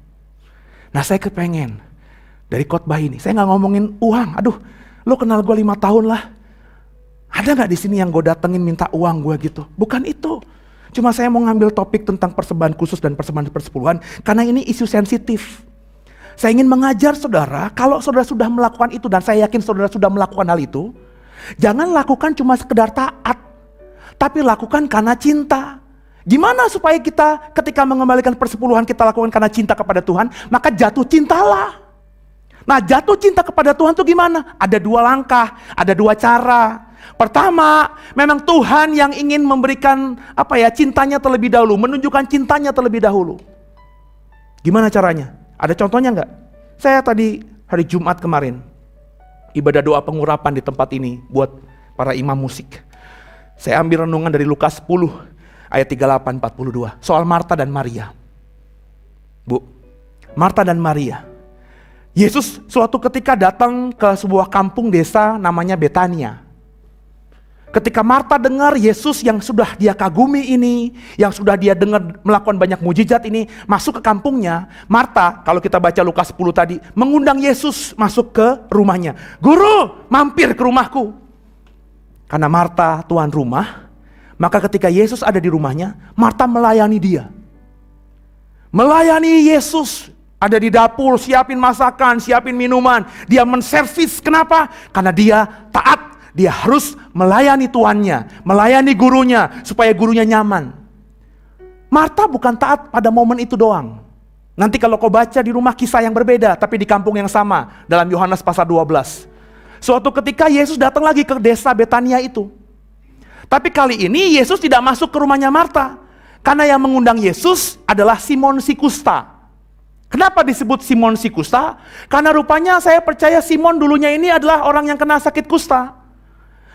Nah saya kepengen, dari khotbah ini, saya gak ngomongin uang. Aduh, lo kenal gue 5 tahun lah. Ada gak di sini yang gue datengin minta uang gue gitu? Bukan itu. Cuma saya mau ngambil topik tentang persembahan khusus dan persembahan persepuluhan, karena ini isu sensitif. Saya ingin mengajar saudara, kalau saudara sudah melakukan itu, dan saya yakin saudara sudah melakukan hal itu, jangan lakukan cuma sekedar taat, tapi lakukan karena cinta. Gimana supaya kita ketika mengembalikan persepuluhan kita lakukan karena cinta kepada Tuhan, maka jatuh cintalah. Nah jatuh cinta kepada Tuhan itu gimana? Ada 2 langkah, ada 2 cara. Pertama, memang Tuhan yang ingin memberikan cintanya terlebih dahulu, menunjukkan cintanya terlebih dahulu. Gimana caranya? Ada contohnya nggak? Saya tadi hari Jumat kemarin, ibadah doa pengurapan di tempat ini buat para imam musik. Saya ambil renungan dari Lukas 10 ayat 38-42 soal Marta dan Maria. Bu, Marta dan Maria. Yesus suatu ketika datang ke sebuah kampung desa namanya Betania. Ketika Marta dengar Yesus yang sudah dia kagumi ini, yang sudah dia dengar melakukan banyak mujizat ini, masuk ke kampungnya, Marta, kalau kita baca Lukas 10 tadi, mengundang Yesus masuk ke rumahnya. Guru, mampir ke rumahku. Karena Marta tuan rumah, maka ketika Yesus ada di rumahnya, Marta melayani dia. Melayani Yesus, ada di dapur, siapin masakan, siapin minuman. Dia menservis, kenapa? Karena dia taat. Dia harus melayani tuannya, melayani gurunya, supaya gurunya nyaman. Marta bukan taat pada momen itu doang. Nanti kalau kau baca di rumah kisah yang berbeda, tapi di kampung yang sama, dalam Yohanes pasal 12. Suatu ketika Yesus datang lagi ke desa Betania itu. Tapi kali ini Yesus tidak masuk ke rumahnya Marta. Karena yang mengundang Yesus adalah Simon si Kusta. Kenapa disebut Simon si Kusta? Karena rupanya saya percaya Simon dulunya ini adalah orang yang kena sakit kusta.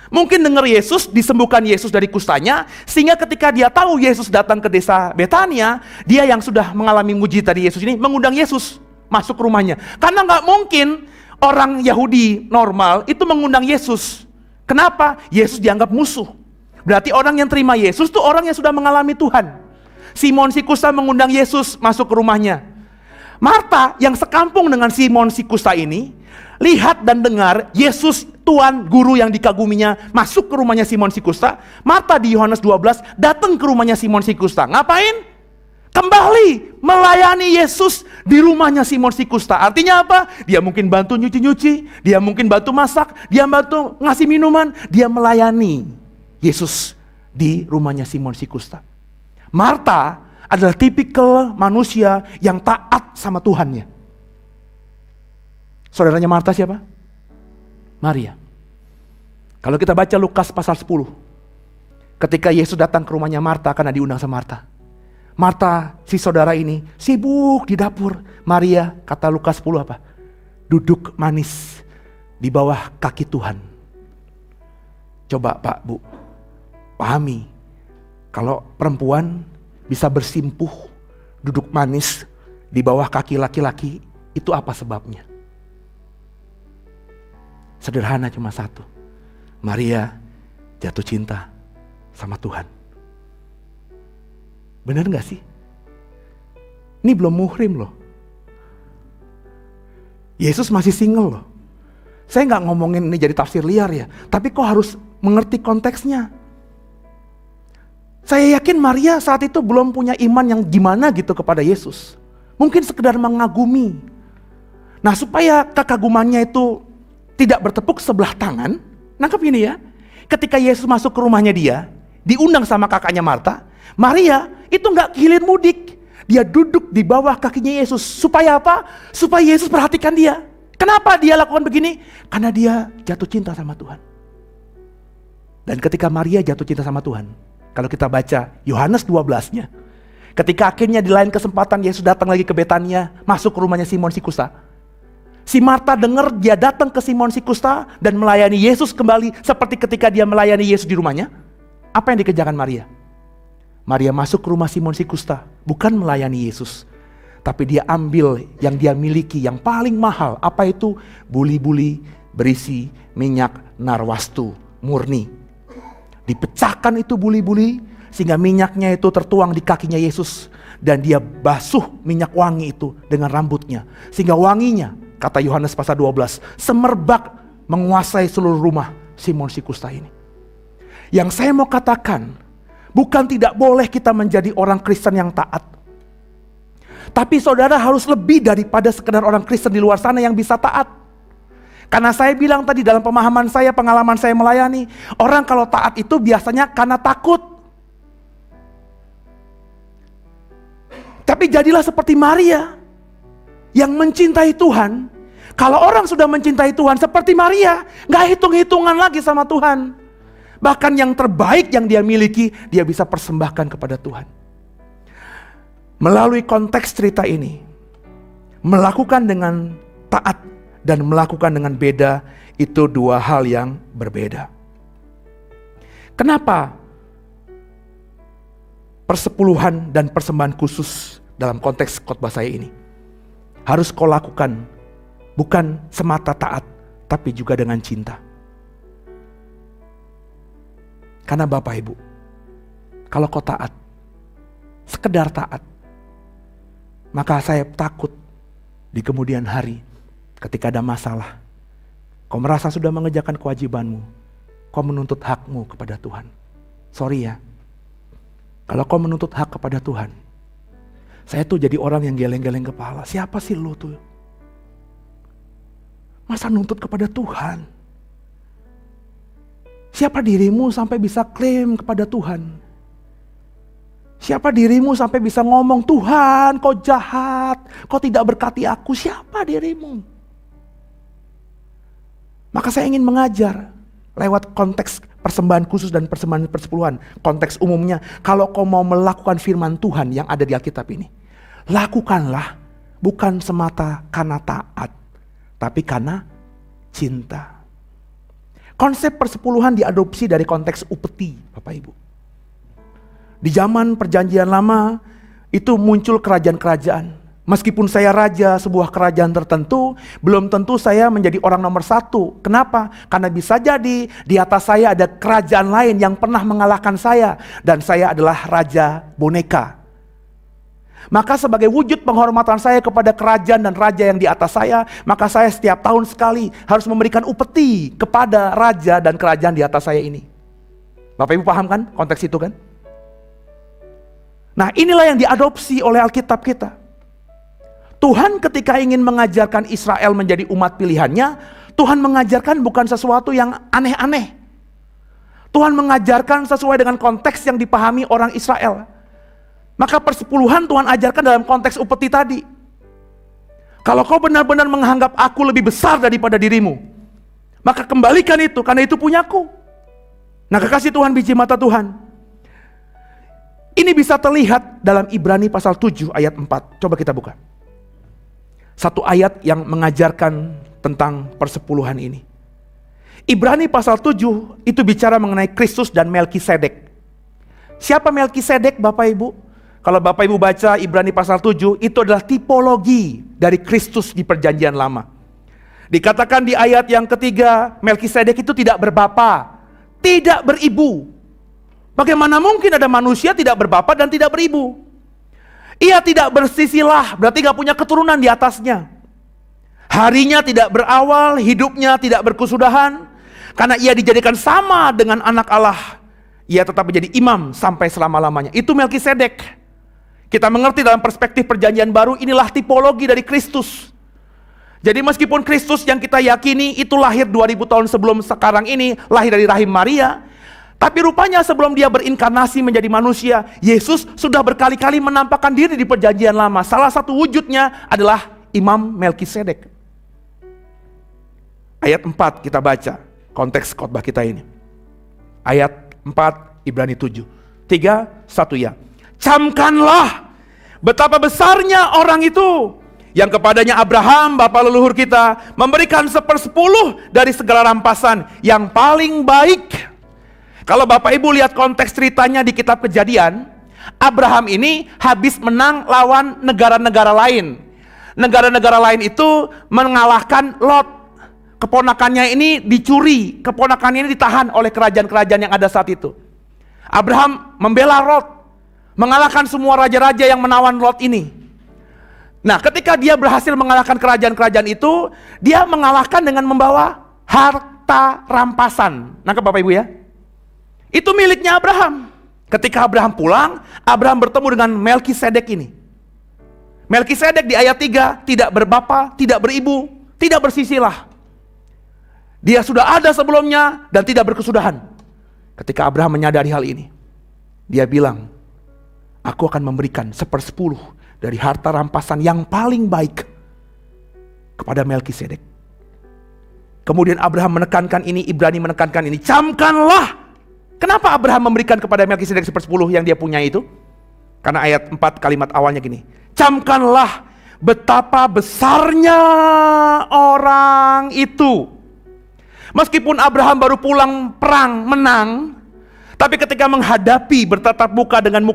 Mungkin dengar Yesus, disembuhkan Yesus dari kustanya, sehingga ketika dia tahu Yesus datang ke desa Betania, dia yang sudah mengalami mujizat dari Yesus ini mengundang Yesus masuk ke rumahnya. Karena nggak mungkin orang Yahudi normal itu mengundang Yesus. Kenapa? Yesus dianggap musuh. Berarti orang yang terima Yesus itu orang yang sudah mengalami Tuhan. Simon si Kusta mengundang Yesus masuk ke rumahnya. Marta yang sekampung dengan Simon si Kusta ini, lihat dan dengar Yesus Tuhan guru yang dikaguminya masuk ke rumahnya Simon si Kusta. Marta di Yohanes 12 datang ke rumahnya Simon si Kusta. Ngapain? Kembali melayani Yesus di rumahnya Simon si Kusta. Artinya apa? Dia mungkin bantu nyuci-nyuci, dia mungkin bantu masak, dia bantu ngasih minuman, dia melayani Yesus di rumahnya Simon si Kusta. Marta adalah tipikal manusia yang taat sama Tuhannya. Saudaranya Marta siapa? Maria. Kalau kita baca Lukas pasal 10, ketika Yesus datang ke rumahnya Marta karena diundang sama Marta. Marta, si saudara ini, sibuk di dapur. Maria, kata Lukas 10 apa? Duduk manis di bawah kaki Tuhan. Coba Pak, Bu, pahami. Kalau perempuan bisa bersimpuh, duduk manis di bawah kaki laki-laki, itu apa sebabnya? Sederhana, cuma satu. Maria jatuh cinta sama Tuhan. Benar gak sih? Ini belum muhrim loh. Yesus masih single loh. Saya gak ngomongin ini jadi tafsir liar ya, tapi kok harus mengerti konteksnya. Saya yakin Maria saat itu belum punya iman yang gimana gitu kepada Yesus. Mungkin sekedar mengagumi. Nah, supaya kekagumannya itu tidak bertepuk sebelah tangan, nangkep ini ya. Ketika Yesus masuk ke rumahnya dia, diundang sama kakaknya Marta, Maria itu gak hilir mudik. Dia duduk di bawah kakinya Yesus. Supaya apa? Supaya Yesus perhatikan dia. Kenapa dia lakukan begini? Karena dia jatuh cinta sama Tuhan. Dan ketika Maria jatuh cinta sama Tuhan, kalau kita baca Yohanes 12-nya, ketika akhirnya di lain kesempatan Yesus datang lagi ke Betania, masuk ke rumahnya Simon si Kusta. Si Marta dengar dia datang ke Simon si Kusta dan melayani Yesus kembali seperti ketika dia melayani Yesus di rumahnya. Apa yang dikerjakan Maria? Maria masuk ke rumah Simon si Kusta, bukan melayani Yesus, tapi dia ambil yang dia miliki yang paling mahal. Apa itu? Buli-buli berisi minyak narwastu murni. Dipecahkan itu buli-buli, sehingga minyaknya itu tertuang di kakinya Yesus. Dan dia basuh minyak wangi itu dengan rambutnya. Sehingga wanginya, kata Yohanes pasal 12, semerbak menguasai seluruh rumah Simon si kusta ini. Yang saya mau katakan, bukan tidak boleh kita menjadi orang Kristen yang taat. Tapi saudara harus lebih daripada sekedar orang Kristen di luar sana yang bisa taat. Karena saya bilang tadi dalam pemahaman saya, pengalaman saya melayani, orang kalau taat itu biasanya karena takut. Tapi jadilah seperti Maria yang mencintai Tuhan. Kalau orang sudah mencintai Tuhan seperti Maria, gak hitung-hitungan lagi sama Tuhan. Bahkan yang terbaik yang dia miliki, dia bisa persembahkan kepada Tuhan. Melalui konteks cerita ini, melakukan dengan taat dan melakukan dengan beda, itu dua hal yang berbeda. Kenapa persepuluhan dan persembahan khusus dalam konteks khotbah saya ini harus kau lakukan bukan semata taat, tapi juga dengan cinta? Karena Bapak Ibu, kalau kau taat, sekedar taat, maka saya takut di kemudian hari ketika ada masalah, kau merasa sudah mengerjakan kewajibanmu, kau menuntut hakmu kepada Tuhan. Sorry ya, kalau kau menuntut hak kepada Tuhan, saya tuh jadi orang yang geleng-geleng kepala. Siapa sih lo tuh? Masa nuntut kepada Tuhan? Siapa dirimu sampai bisa klaim kepada Tuhan? Siapa dirimu sampai bisa ngomong, Tuhan kau jahat, kau tidak berkati aku. Siapa dirimu? Maka saya ingin mengajar lewat konteks persembahan khusus dan persembahan persepuluhan. Konteks umumnya, kalau kau mau melakukan firman Tuhan yang ada di Alkitab ini, lakukanlah bukan semata karena taat, tapi karena cinta. Konsep persepuluhan diadopsi dari konteks upeti, Bapak Ibu. Di zaman perjanjian lama, itu muncul kerajaan-kerajaan. Meskipun saya raja sebuah kerajaan tertentu, belum tentu saya menjadi orang nomor satu. Kenapa? Karena bisa jadi di atas saya ada kerajaan lain yang pernah mengalahkan saya. Dan saya adalah raja boneka. Maka sebagai wujud penghormatan saya kepada kerajaan dan raja yang di atas saya, maka saya setiap tahun sekali harus memberikan upeti kepada raja dan kerajaan di atas saya ini. Bapak Ibu paham kan konteks itu kan? Nah, inilah yang diadopsi oleh Alkitab kita. Tuhan ketika ingin mengajarkan Israel menjadi umat pilihannya, Tuhan mengajarkan bukan sesuatu yang aneh-aneh. Tuhan mengajarkan sesuai dengan konteks yang dipahami orang Israel. Maka persepuluhan Tuhan ajarkan dalam konteks upeti tadi. Kalau kau benar-benar menganggap aku lebih besar daripada dirimu, maka kembalikan itu, karena itu punyaku. Nah, kekasih Tuhan, biji mata Tuhan, ini bisa terlihat dalam Ibrani pasal 7 ayat 4. Coba kita buka. Satu ayat yang mengajarkan tentang persepuluhan ini. Ibrani pasal 7 itu bicara mengenai Kristus dan Melkisedek. Siapa Melkisedek, Bapak Ibu? Kalau Bapak Ibu baca Ibrani pasal 7, itu adalah tipologi dari Kristus di perjanjian lama. Dikatakan di ayat yang ketiga, Melkisedek itu tidak berbapa, tidak beribu. Bagaimana mungkin ada manusia tidak berbapa dan tidak beribu? Ia tidak bersisilah, berarti gak punya keturunan di atasnya. Harinya tidak berawal, hidupnya tidak berkesudahan. Karena ia dijadikan sama dengan anak Allah, ia tetap menjadi imam sampai selama-lamanya. Itu Melkisedek. Kita mengerti dalam perspektif perjanjian baru, inilah tipologi dari Kristus. Jadi meskipun Kristus yang kita yakini itu lahir 2000 tahun sebelum sekarang ini, lahir dari rahim Maria, tapi rupanya sebelum dia berinkarnasi menjadi manusia, Yesus sudah berkali-kali menampakkan diri di perjanjian lama. Salah satu wujudnya adalah Imam Melkisedek. Ayat 4 kita baca konteks khotbah kita ini. Ayat 4 Ibrani 7. 3, 1 ya. Camkanlah betapa besarnya orang itu yang kepadanya Abraham, bapa leluhur kita, memberikan 1/10 dari segala rampasan yang paling baik. Kalau Bapak Ibu lihat konteks ceritanya di kitab Kejadian, Abraham ini habis menang lawan negara-negara lain. Negara-negara lain itu mengalahkan Lot. Keponakannya ini dicuri, keponakannya ini ditahan oleh kerajaan-kerajaan yang ada saat itu. Abraham membela Lot, mengalahkan semua raja-raja yang menawan Lot ini. Nah, ketika dia berhasil mengalahkan kerajaan-kerajaan itu, dia mengalahkan dengan membawa harta rampasan. Nangkep Bapak Ibu ya? Itu miliknya Abraham. Ketika Abraham pulang, Abraham bertemu dengan Melkisedek ini. Melkisedek di ayat 3 tidak berbapa, tidak beribu, tidak bersisilah. Dia sudah ada sebelumnya dan tidak berkesudahan. Ketika Abraham menyadari hal ini, dia bilang, aku akan memberikan 1/10 dari harta rampasan yang paling baik kepada Melkisedek. Kemudian Abraham menekankan ini, Ibrani menekankan ini, camkanlah. Kenapa Abraham memberikan kepada Melkisedek 1/10 yang dia punya itu? Karena ayat 4 kalimat awalnya gini, camkanlah betapa besarnya orang itu. Meskipun Abraham baru pulang perang menang, tapi ketika menghadapi bertatap muka dengan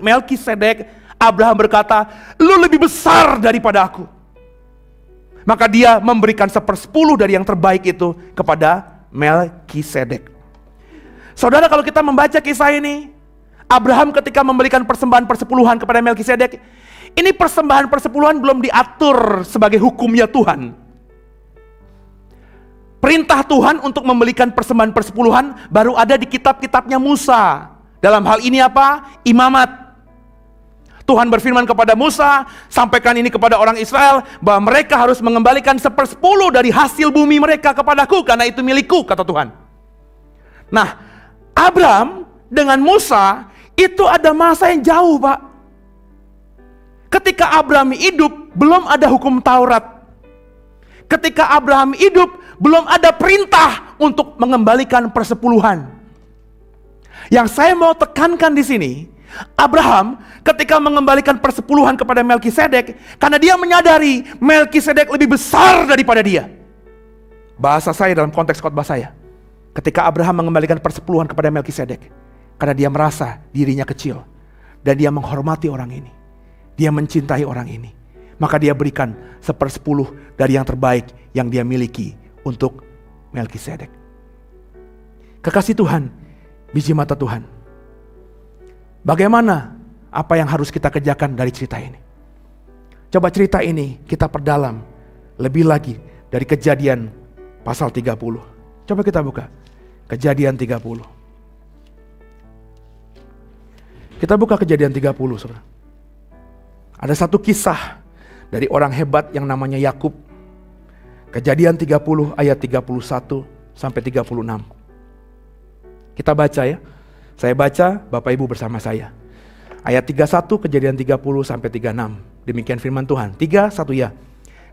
Melkisedek, Abraham berkata, lu lebih besar daripada aku. Maka dia memberikan 1/10 dari yang terbaik itu kepada Melkisedek. Saudara, kalau kita membaca kisah ini, Abraham ketika memberikan persembahan persepuluhan kepada Melkisedek, ini persembahan persepuluhan belum diatur sebagai hukumnya Tuhan. Perintah Tuhan untuk memberikan persembahan persepuluhan baru ada di kitab-kitabnya Musa. Dalam hal ini apa? Imamat. Tuhan berfirman kepada Musa, sampaikan ini kepada orang Israel, bahwa mereka harus mengembalikan 1/10 dari hasil bumi mereka kepadaku, karena itu milikku, kata Tuhan. Nah, Abraham dengan Musa itu ada masa yang jauh, Pak. Ketika Abraham hidup, belum ada hukum Taurat. Ketika Abraham hidup, belum ada perintah untuk mengembalikan persepuluhan. Yang saya mau tekankan di sini, Abraham ketika mengembalikan persepuluhan kepada Melkisedek, karena dia menyadari Melkisedek lebih besar daripada dia. Bahasa saya dalam konteks khotbah saya, ketika Abraham mengembalikan persepuluhan kepada Melkisedek, karena dia merasa dirinya kecil dan dia menghormati orang ini, dia mencintai orang ini, maka dia berikan 1/10 dari yang terbaik yang dia miliki untuk Melkisedek. Kekasih Tuhan, biji mata Tuhan, bagaimana apa yang harus kita kerjakan dari cerita ini? Coba cerita ini kita perdalam lebih lagi dari Kejadian pasal 30. Coba kita buka Kejadian 30. Kita buka Kejadian 30, saudara. Ada satu kisah dari orang hebat yang namanya Yakub. Kejadian 30 ayat 31 sampai 36. Kita baca ya. Saya baca, Bapak Ibu bersama saya. Ayat 31, Kejadian 30 sampai 36. Demikian firman Tuhan. 3, 1 ya.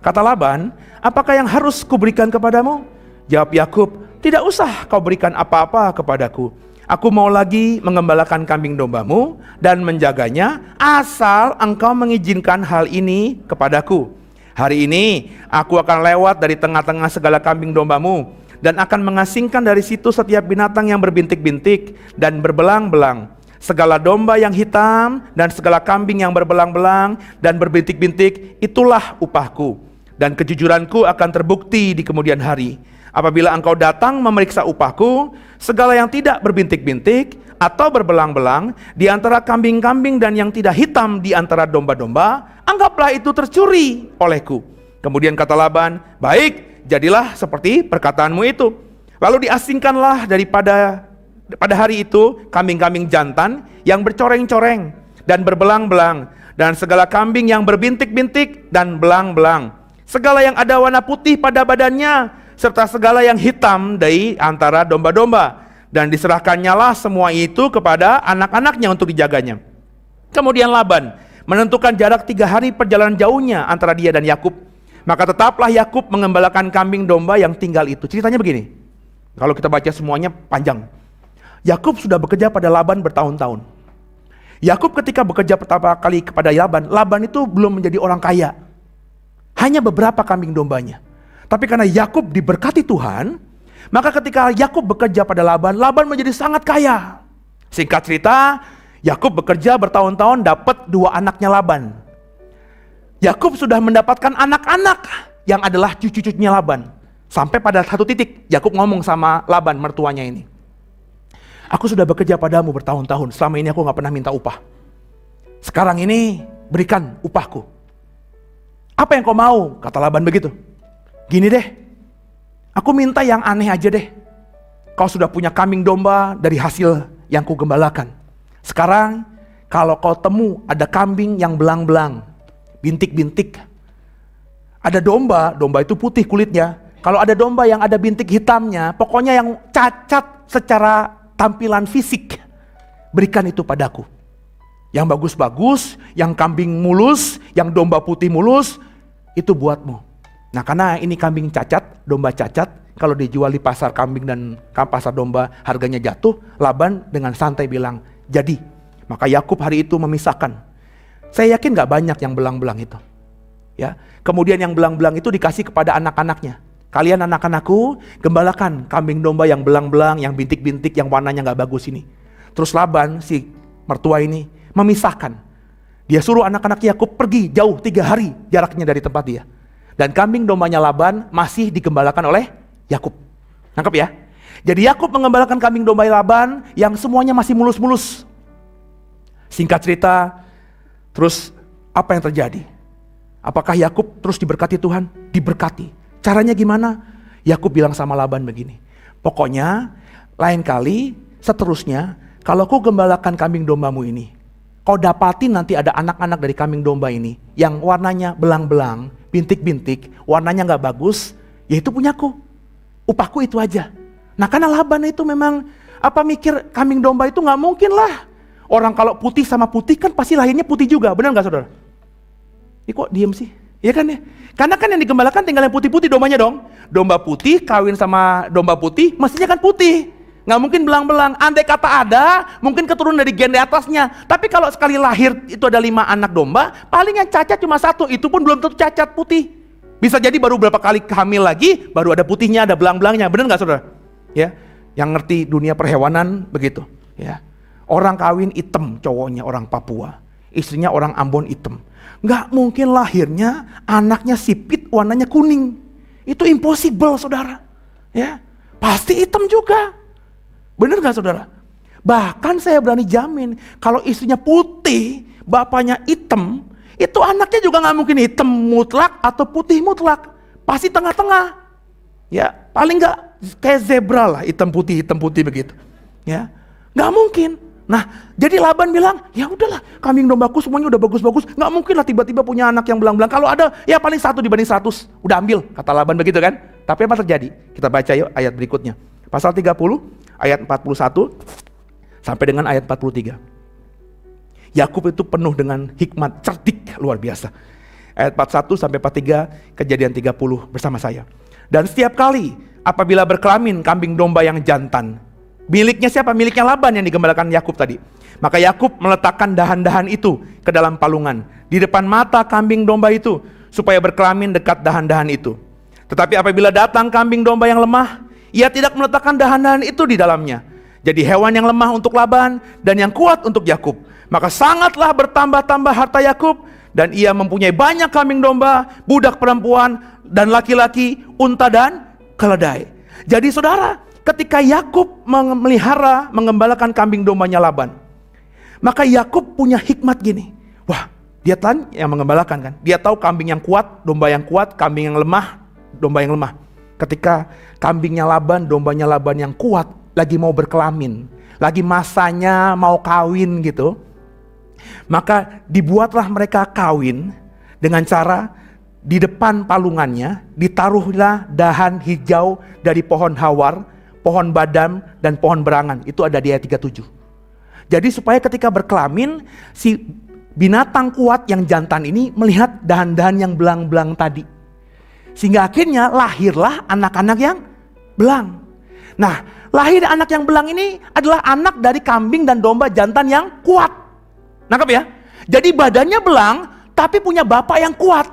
Kata Laban, apakah yang harus kuberikan kepadamu? Jawab Yakub, tidak usah kau berikan apa-apa kepadaku. Aku mau lagi mengembalakan kambing dombamu dan menjaganya, asal engkau mengizinkan hal ini kepadaku. Hari ini aku akan lewat dari tengah-tengah segala kambing dombamu dan akan mengasingkan dari situ setiap binatang yang berbintik-bintik dan berbelang-belang, segala domba yang hitam dan segala kambing yang berbelang-belang dan berbintik-bintik, itulah upahku. Dan kejujuranku akan terbukti di kemudian hari. Apabila engkau datang memeriksa upahku, segala yang tidak berbintik-bintik atau berbelang-belang di antara kambing-kambing dan yang tidak hitam di antara domba-domba, anggaplah itu tercuri olehku. Kemudian kata Laban, baik, jadilah seperti perkataanmu itu. Lalu diasingkanlah pada hari itu kambing-kambing jantan yang bercoreng-coreng dan berbelang-belang, dan segala kambing yang berbintik-bintik dan belang-belang, segala yang ada warna putih pada badannya, serta segala yang hitam dari antara domba-domba. Dan diserahkannya lah semua itu kepada anak-anaknya untuk dijaganya. Kemudian Laban menentukan jarak 3 hari perjalanan jauhnya antara dia dan Yakub. Maka tetaplah Yakub mengembalakan kambing domba yang tinggal itu. Ceritanya begini, kalau kita baca semuanya panjang. Yakub sudah bekerja pada Laban bertahun-tahun. Yakub ketika bekerja pertama kali kepada Laban, Laban itu belum menjadi orang kaya. Hanya beberapa kambing dombanya. Tapi karena Yakub diberkati Tuhan, maka ketika Yakub bekerja pada Laban, Laban menjadi sangat kaya. Singkat cerita, Yakub bekerja bertahun-tahun dapat 2 anaknya Laban. Yakub sudah mendapatkan anak-anak yang adalah cucu-cucunya Laban. Sampai pada satu titik Yakub ngomong sama Laban mertuanya ini, Aku sudah bekerja padamu bertahun-tahun, selama ini aku gak pernah minta upah. Sekarang ini berikan upahku. Apa yang kau mau? Kata Laban begitu. Gini deh, aku minta yang aneh aja deh. Kau sudah punya kambing domba dari hasil yang ku gembalakan. Sekarang kalau kau temu ada kambing yang belang-belang, bintik-bintik. Ada domba, domba itu putih kulitnya. Kalau ada domba yang ada bintik hitamnya, pokoknya yang cacat secara tampilan fisik, berikan itu padaku. Yang bagus-bagus, yang kambing mulus, yang domba putih mulus, itu buatmu. Nah, karena ini kambing cacat, domba cacat, kalau dijual di pasar kambing dan pasar domba harganya jatuh, Laban dengan santai bilang, jadi. Maka Yakub hari itu memisahkan. Saya yakin gak banyak yang belang-belang itu. Ya, kemudian yang belang-belang itu dikasih kepada anak-anaknya. Kalian anak-anakku, gembalakan kambing domba yang belang-belang, yang bintik-bintik, yang warnanya gak bagus ini. Terus Laban, si mertua ini, memisahkan. Dia suruh anak-anak Yakub pergi jauh 3 hari jaraknya dari tempat dia. Dan kambing dombanya Laban masih digembalakan oleh Yakub. Nangkep ya? Jadi Yakub mengembalakan kambing domba Laban yang semuanya masih mulus-mulus. Singkat cerita, terus apa yang terjadi? Apakah Yakub terus diberkati Tuhan? Diberkati. Caranya gimana? Yakub bilang sama Laban begini, pokoknya lain kali seterusnya kalau kau gembalakan kambing dombamu ini, kau dapatin nanti ada anak-anak dari kambing domba ini yang warnanya belang-belang, bintik-bintik, warnanya gak bagus, ya itu punyaku, upahku itu aja. Nah, karena Laban itu memang mikir kambing domba itu gak mungkin lah. Orang kalau putih sama putih kan pasti lahirnya putih juga, benar gak saudara? Ini kok diem sih? Iya kan ya? Karena kan yang digembalakan tinggal yang putih-putih dombanya dong. Domba putih kawin sama domba putih, mestinya kan putih. Nggak mungkin belang-belang. Andai kata ada, mungkin keturunan dari gen di atasnya. Tapi kalau sekali lahir itu ada 5 anak domba, paling yang cacat cuma 1. Itu pun belum tentu cacat putih. Bisa jadi baru berapa kali hamil lagi, baru ada putihnya, ada belang-belangnya. Benar nggak saudara? Ya, yang ngerti dunia perhewanan begitu. Ya, orang kawin hitam cowoknya orang Papua, istrinya orang Ambon hitam. Nggak mungkin lahirnya anaknya sipit warnanya kuning. Itu impossible saudara. Ya, pasti hitam juga. Benar gak saudara? Bahkan saya berani jamin kalau istrinya putih, bapaknya hitam, itu anaknya juga nggak mungkin hitam mutlak atau putih mutlak. Pasti tengah-tengah. Ya, paling nggak kayak zebra lah, hitam putih begitu. Ya, nggak mungkin. Nah, jadi Laban bilang, ya udahlah, kambing dombaku semuanya udah bagus-bagus, nggak mungkin lah tiba-tiba punya anak yang belang-belang. Kalau ada, ya paling 1 dibanding 100, udah ambil, kata Laban begitu kan. Tapi apa terjadi? Kita baca yuk ayat berikutnya. Pasal 30, ayat 41, sampai dengan ayat 43. Yakub itu penuh dengan hikmat, cerdik, luar biasa. Ayat 41 sampai 43, Kejadian 30 bersama saya. Dan setiap kali apabila berkelamin kambing domba yang jantan, miliknya siapa? Miliknya Laban yang digembalakan Yakub tadi. Maka Yakub meletakkan dahan-dahan itu ke dalam palungan di depan mata kambing domba itu supaya berkelamin dekat dahan-dahan itu. Tetapi apabila datang kambing domba yang lemah, ia tidak meletakkan dahan-dahan itu di dalamnya. Jadi hewan yang lemah untuk Laban dan yang kuat untuk Yakub. Maka sangatlah bertambah-tambah harta Yakub dan ia mempunyai banyak kambing domba, budak perempuan dan laki-laki, unta dan keledai. Jadi saudara, ketika Yakub memelihara, mengembalakan kambing dombanya Laban, maka Yakub punya hikmat gini. Wah, dia kan yang mengembalakan kan. Dia tahu kambing yang kuat, domba yang kuat, kambing yang lemah, domba yang lemah. Ketika kambingnya Laban, dombanya Laban yang kuat, lagi mau berkelamin, lagi masanya mau kawin gitu, maka dibuatlah mereka kawin dengan cara di depan palungannya ditaruhlah dahan hijau dari pohon hawar, pohon badam dan pohon berangan. Itu ada di ayat 37. Jadi supaya ketika berkelamin, si binatang kuat yang jantan ini melihat dahan-dahan yang belang-belang tadi, sehingga akhirnya lahirlah anak-anak yang belang. Nah, lahir anak yang belang ini adalah anak dari kambing dan domba jantan yang kuat. Nangkep ya? Jadi badannya belang tapi punya bapak yang kuat.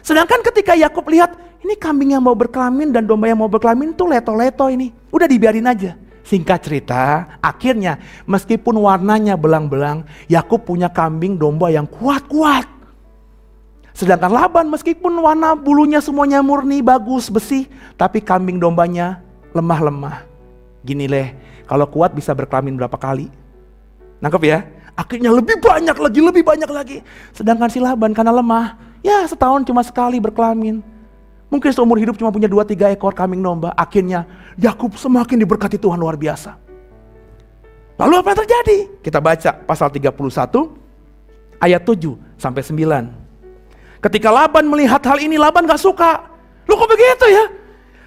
Sedangkan ketika Yakub lihat, ini kambing yang mau berkelamin dan domba yang mau berkelamin tuh leto-leto ini. Udah dibiarin aja. Singkat cerita, akhirnya meskipun warnanya belang-belang, Yakub punya kambing domba yang kuat-kuat. Sedangkan Laban meskipun warna bulunya semuanya murni, bagus, bersih, tapi kambing dombanya lemah-lemah. Gini leh, kalau kuat bisa berkelamin berapa kali? Nangkep ya? Akhirnya lebih banyak lagi. Sedangkan si Laban karena lemah, ya setahun cuma sekali berkelamin. Mungkin seumur hidup cuma punya 2-3 ekor kambing domba. Akhirnya Yakub semakin diberkati Tuhan luar biasa. Lalu apa yang terjadi? Kita baca pasal 31 ayat 7 sampai 9. Ketika Laban melihat hal ini, Laban gak suka. Loh kok begitu ya?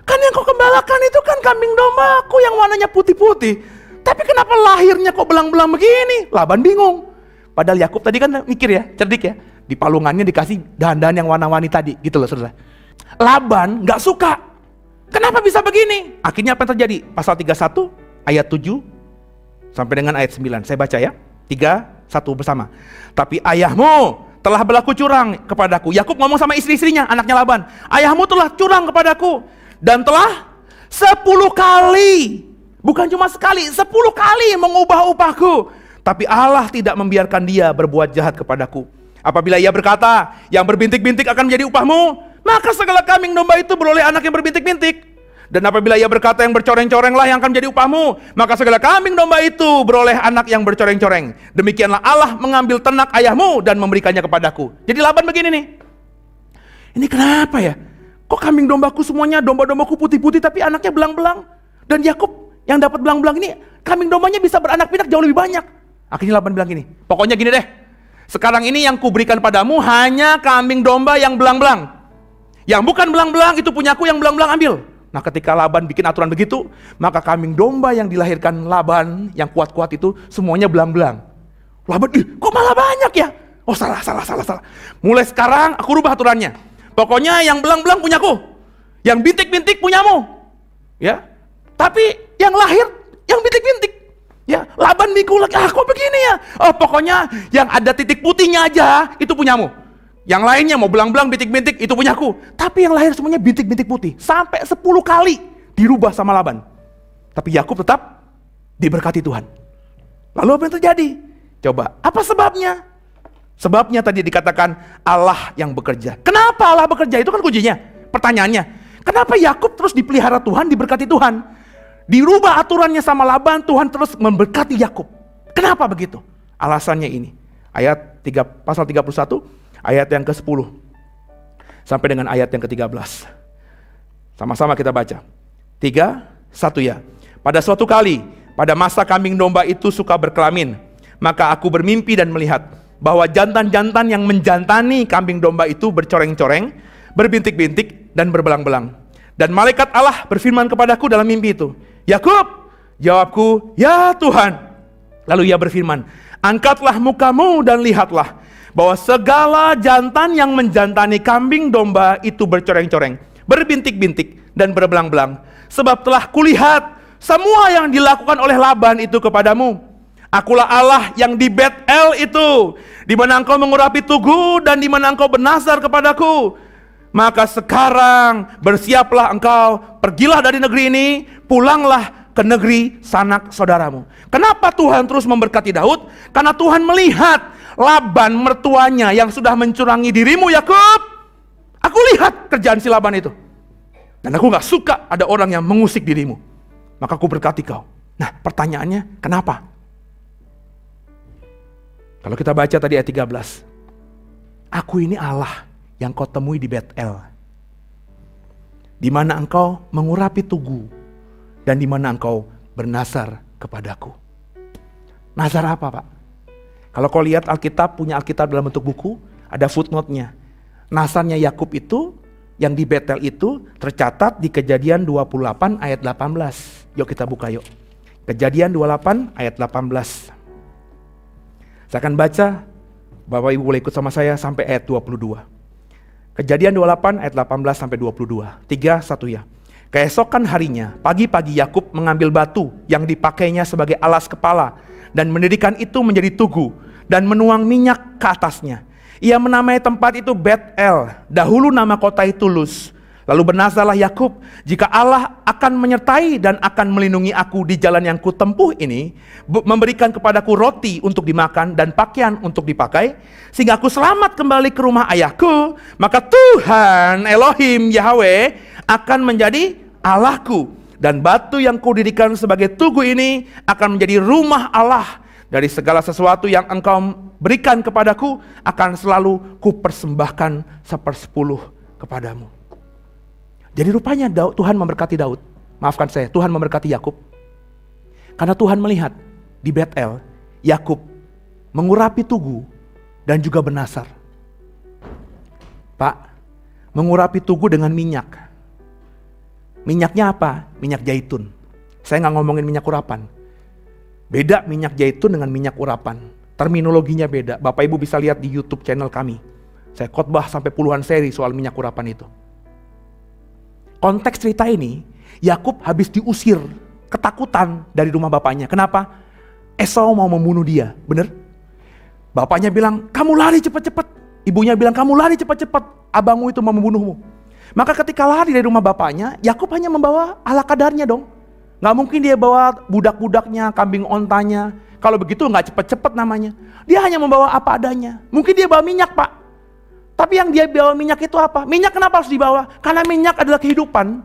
Kan yang kau gembalakan itu kan kambing dombaku yang warnanya putih-putih. Tapi kenapa lahirnya kok belang-belang begini? Laban bingung. Padahal Yakub tadi kan mikir ya, cerdik ya. Di palungannya dikasih dahan-dahan yang warna-warni tadi, gitu loh saudara. Laban gak suka. Kenapa bisa begini? Akhirnya apa yang terjadi? Pasal 31 ayat 7 sampai dengan ayat 9. Saya baca ya. 3, 1 bersama. Tapi ayahmu telah berlaku curang kepadaku. Yakub ngomong sama istri-istrinya, anaknya Laban. Ayahmu telah curang kepadaku. Dan telah 10 kali, bukan cuma sekali, 10 kali mengubah upahku. Tapi Allah tidak membiarkan dia berbuat jahat kepadaku. Apabila ia berkata, yang berbintik-bintik akan menjadi upahmu, maka segala kambing domba itu beroleh anak yang berbintik-bintik. Dan apabila ia berkata yang bercoreng-corenglah yang akan menjadi upahmu, maka segala kambing domba itu beroleh anak yang bercoreng-coreng. Demikianlah Allah mengambil ternak ayahmu dan memberikannya kepadaku. Jadi Laban begini nih. Ini kenapa ya? Kok kambing dombaku semuanya, domba-dombaku putih-putih tapi anaknya belang-belang. Dan Yakub yang dapat belang-belang ini, kambing dombanya bisa beranak pinak jauh lebih banyak. Akhirnya Laban bilang gini, pokoknya gini deh. Sekarang ini yang kuberikan padamu hanya kambing domba yang belang-belang. Yang bukan belang-belang itu punyaku, yang belang-belang ambil. Nah ketika Laban bikin aturan begitu, maka kambing domba yang dilahirkan Laban yang kuat-kuat itu semuanya belang-belang. Laban, kok malah banyak ya? Oh salah. Mulai sekarang aku rubah aturannya. Pokoknya yang belang-belang punyaku, yang bintik-bintik punyamu. Ya, tapi yang lahir yang bintik-bintik. Ya, Laban mikul lagi, kok begini ya? Oh pokoknya yang ada titik putihnya aja itu punyamu. Yang lainnya mau belang-belang, bintik-bintik itu punyaku. Tapi yang lahir semuanya bintik-bintik putih. Sampai 10 kali dirubah sama Laban. Tapi Yakub tetap diberkati Tuhan. Lalu apa yang terjadi? Coba, apa sebabnya? Sebabnya tadi dikatakan Allah yang bekerja. Kenapa Allah bekerja? Itu kan kuncinya. Pertanyaannya, kenapa Yakub terus dipelihara Tuhan, diberkati Tuhan? Dirubah aturannya sama Laban, Tuhan terus memberkati Yakub. Kenapa begitu? Alasannya ini. Ayat 3, pasal 31 ayat yang ke-10 sampai dengan ayat yang ke-13. Sama-sama kita baca. 3, 1 ya. Pada suatu kali, pada masa kambing domba itu suka berkelamin, maka aku bermimpi dan melihat bahwa jantan-jantan yang menjantani kambing domba itu bercoreng-coreng, berbintik-bintik dan berbelang-belang. Dan malaikat Allah berfirman kepadaku dalam mimpi itu, Yakub, jawabku, ya Tuhan. Lalu ia berfirman, angkatlah mukamu dan lihatlah bahwa segala jantan yang menjantani kambing domba itu bercoreng-coreng, berbintik-bintik dan berbelang-belang. Sebab telah kulihat semua yang dilakukan oleh Laban itu kepadamu. Akulah Allah yang di Bet-El itu, di mana engkau mengurapi tugu dan di mana engkau bernazar kepadaku. Maka sekarang bersiaplah engkau, pergilah dari negeri ini, pulanglah ke negeri sanak saudaramu. Kenapa Tuhan terus memberkati Daud? Karena Tuhan melihat Laban mertuanya yang sudah mencurangi dirimu Yakub. Aku lihat kerjaan si Laban itu. Dan aku gak suka ada orang yang mengusik dirimu. Maka aku berkati kau. Nah pertanyaannya kenapa? Kalau kita baca tadi ayat 13. Aku ini Allah yang kau temui di Bet-El. Di mana engkau mengurapi tugu. Dan di mana engkau bernazar kepadaku. Nazar apa Pak? Kalau kau lihat Alkitab, punya Alkitab dalam bentuk buku, ada footnote-nya. Nazarnya Yakub itu, yang di Bet-El itu, tercatat di Kejadian 28 ayat 18. Yuk kita buka yuk. Kejadian 28 ayat 18. Saya akan baca, Bapak Ibu boleh ikut sama saya sampai ayat 22. Kejadian 28 ayat 18 sampai 22. 3, 1 ya. Keesokan harinya, pagi-pagi Yakub mengambil batu yang dipakainya sebagai alas kepala dan mendirikan itu menjadi tugu dan menuang minyak ke atasnya. Ia menamai tempat itu Bet-El, dahulu nama kota itu Luz. Lalu bernazarlah Yakub, jika Allah akan menyertai dan akan melindungi aku di jalan yang kutempuh ini, memberikan kepadaku roti untuk dimakan dan pakaian untuk dipakai, sehingga aku selamat kembali ke rumah ayahku, maka Tuhan Elohim Yahweh akan menjadi Allahku, Dan batu yang kudirikan sebagai tugu ini akan menjadi rumah Allah. Dari segala sesuatu yang engkau berikan kepadaku akan selalu kupersembahkan 1/10 kepadamu. Jadi rupanya Tuhan memberkati Daud. Maafkan saya, Tuhan memberkati Yakub. Karena Tuhan melihat di Betel, Yakub mengurapi tugu dan juga bernasar. Pak, mengurapi tugu dengan minyak. Minyaknya apa? Minyak zaitun. Saya nggak ngomongin minyak urapan. Beda minyak zaitun dengan minyak urapan. Terminologinya beda. Bapak Ibu bisa lihat di YouTube channel kami. Saya khotbah sampai puluhan seri soal minyak urapan itu. Konteks cerita ini, Yakub habis diusir, ketakutan dari rumah bapaknya. Kenapa? Esau mau membunuh dia, bener? Bapaknya bilang, kamu lari cepat-cepat. Ibunya bilang, kamu lari cepat-cepat. Abangmu itu mau membunuhmu. Maka ketika lari dari rumah bapaknya, Yakub hanya membawa ala kadarnya dong. Gak mungkin dia bawa budak-budaknya, kambing ontanya. Kalau begitu gak cepet-cepet namanya. Dia hanya membawa apa adanya. Mungkin dia bawa minyak, Pak. Tapi yang dia bawa minyak itu apa? Minyak kenapa harus dibawa? Karena minyak adalah kehidupan.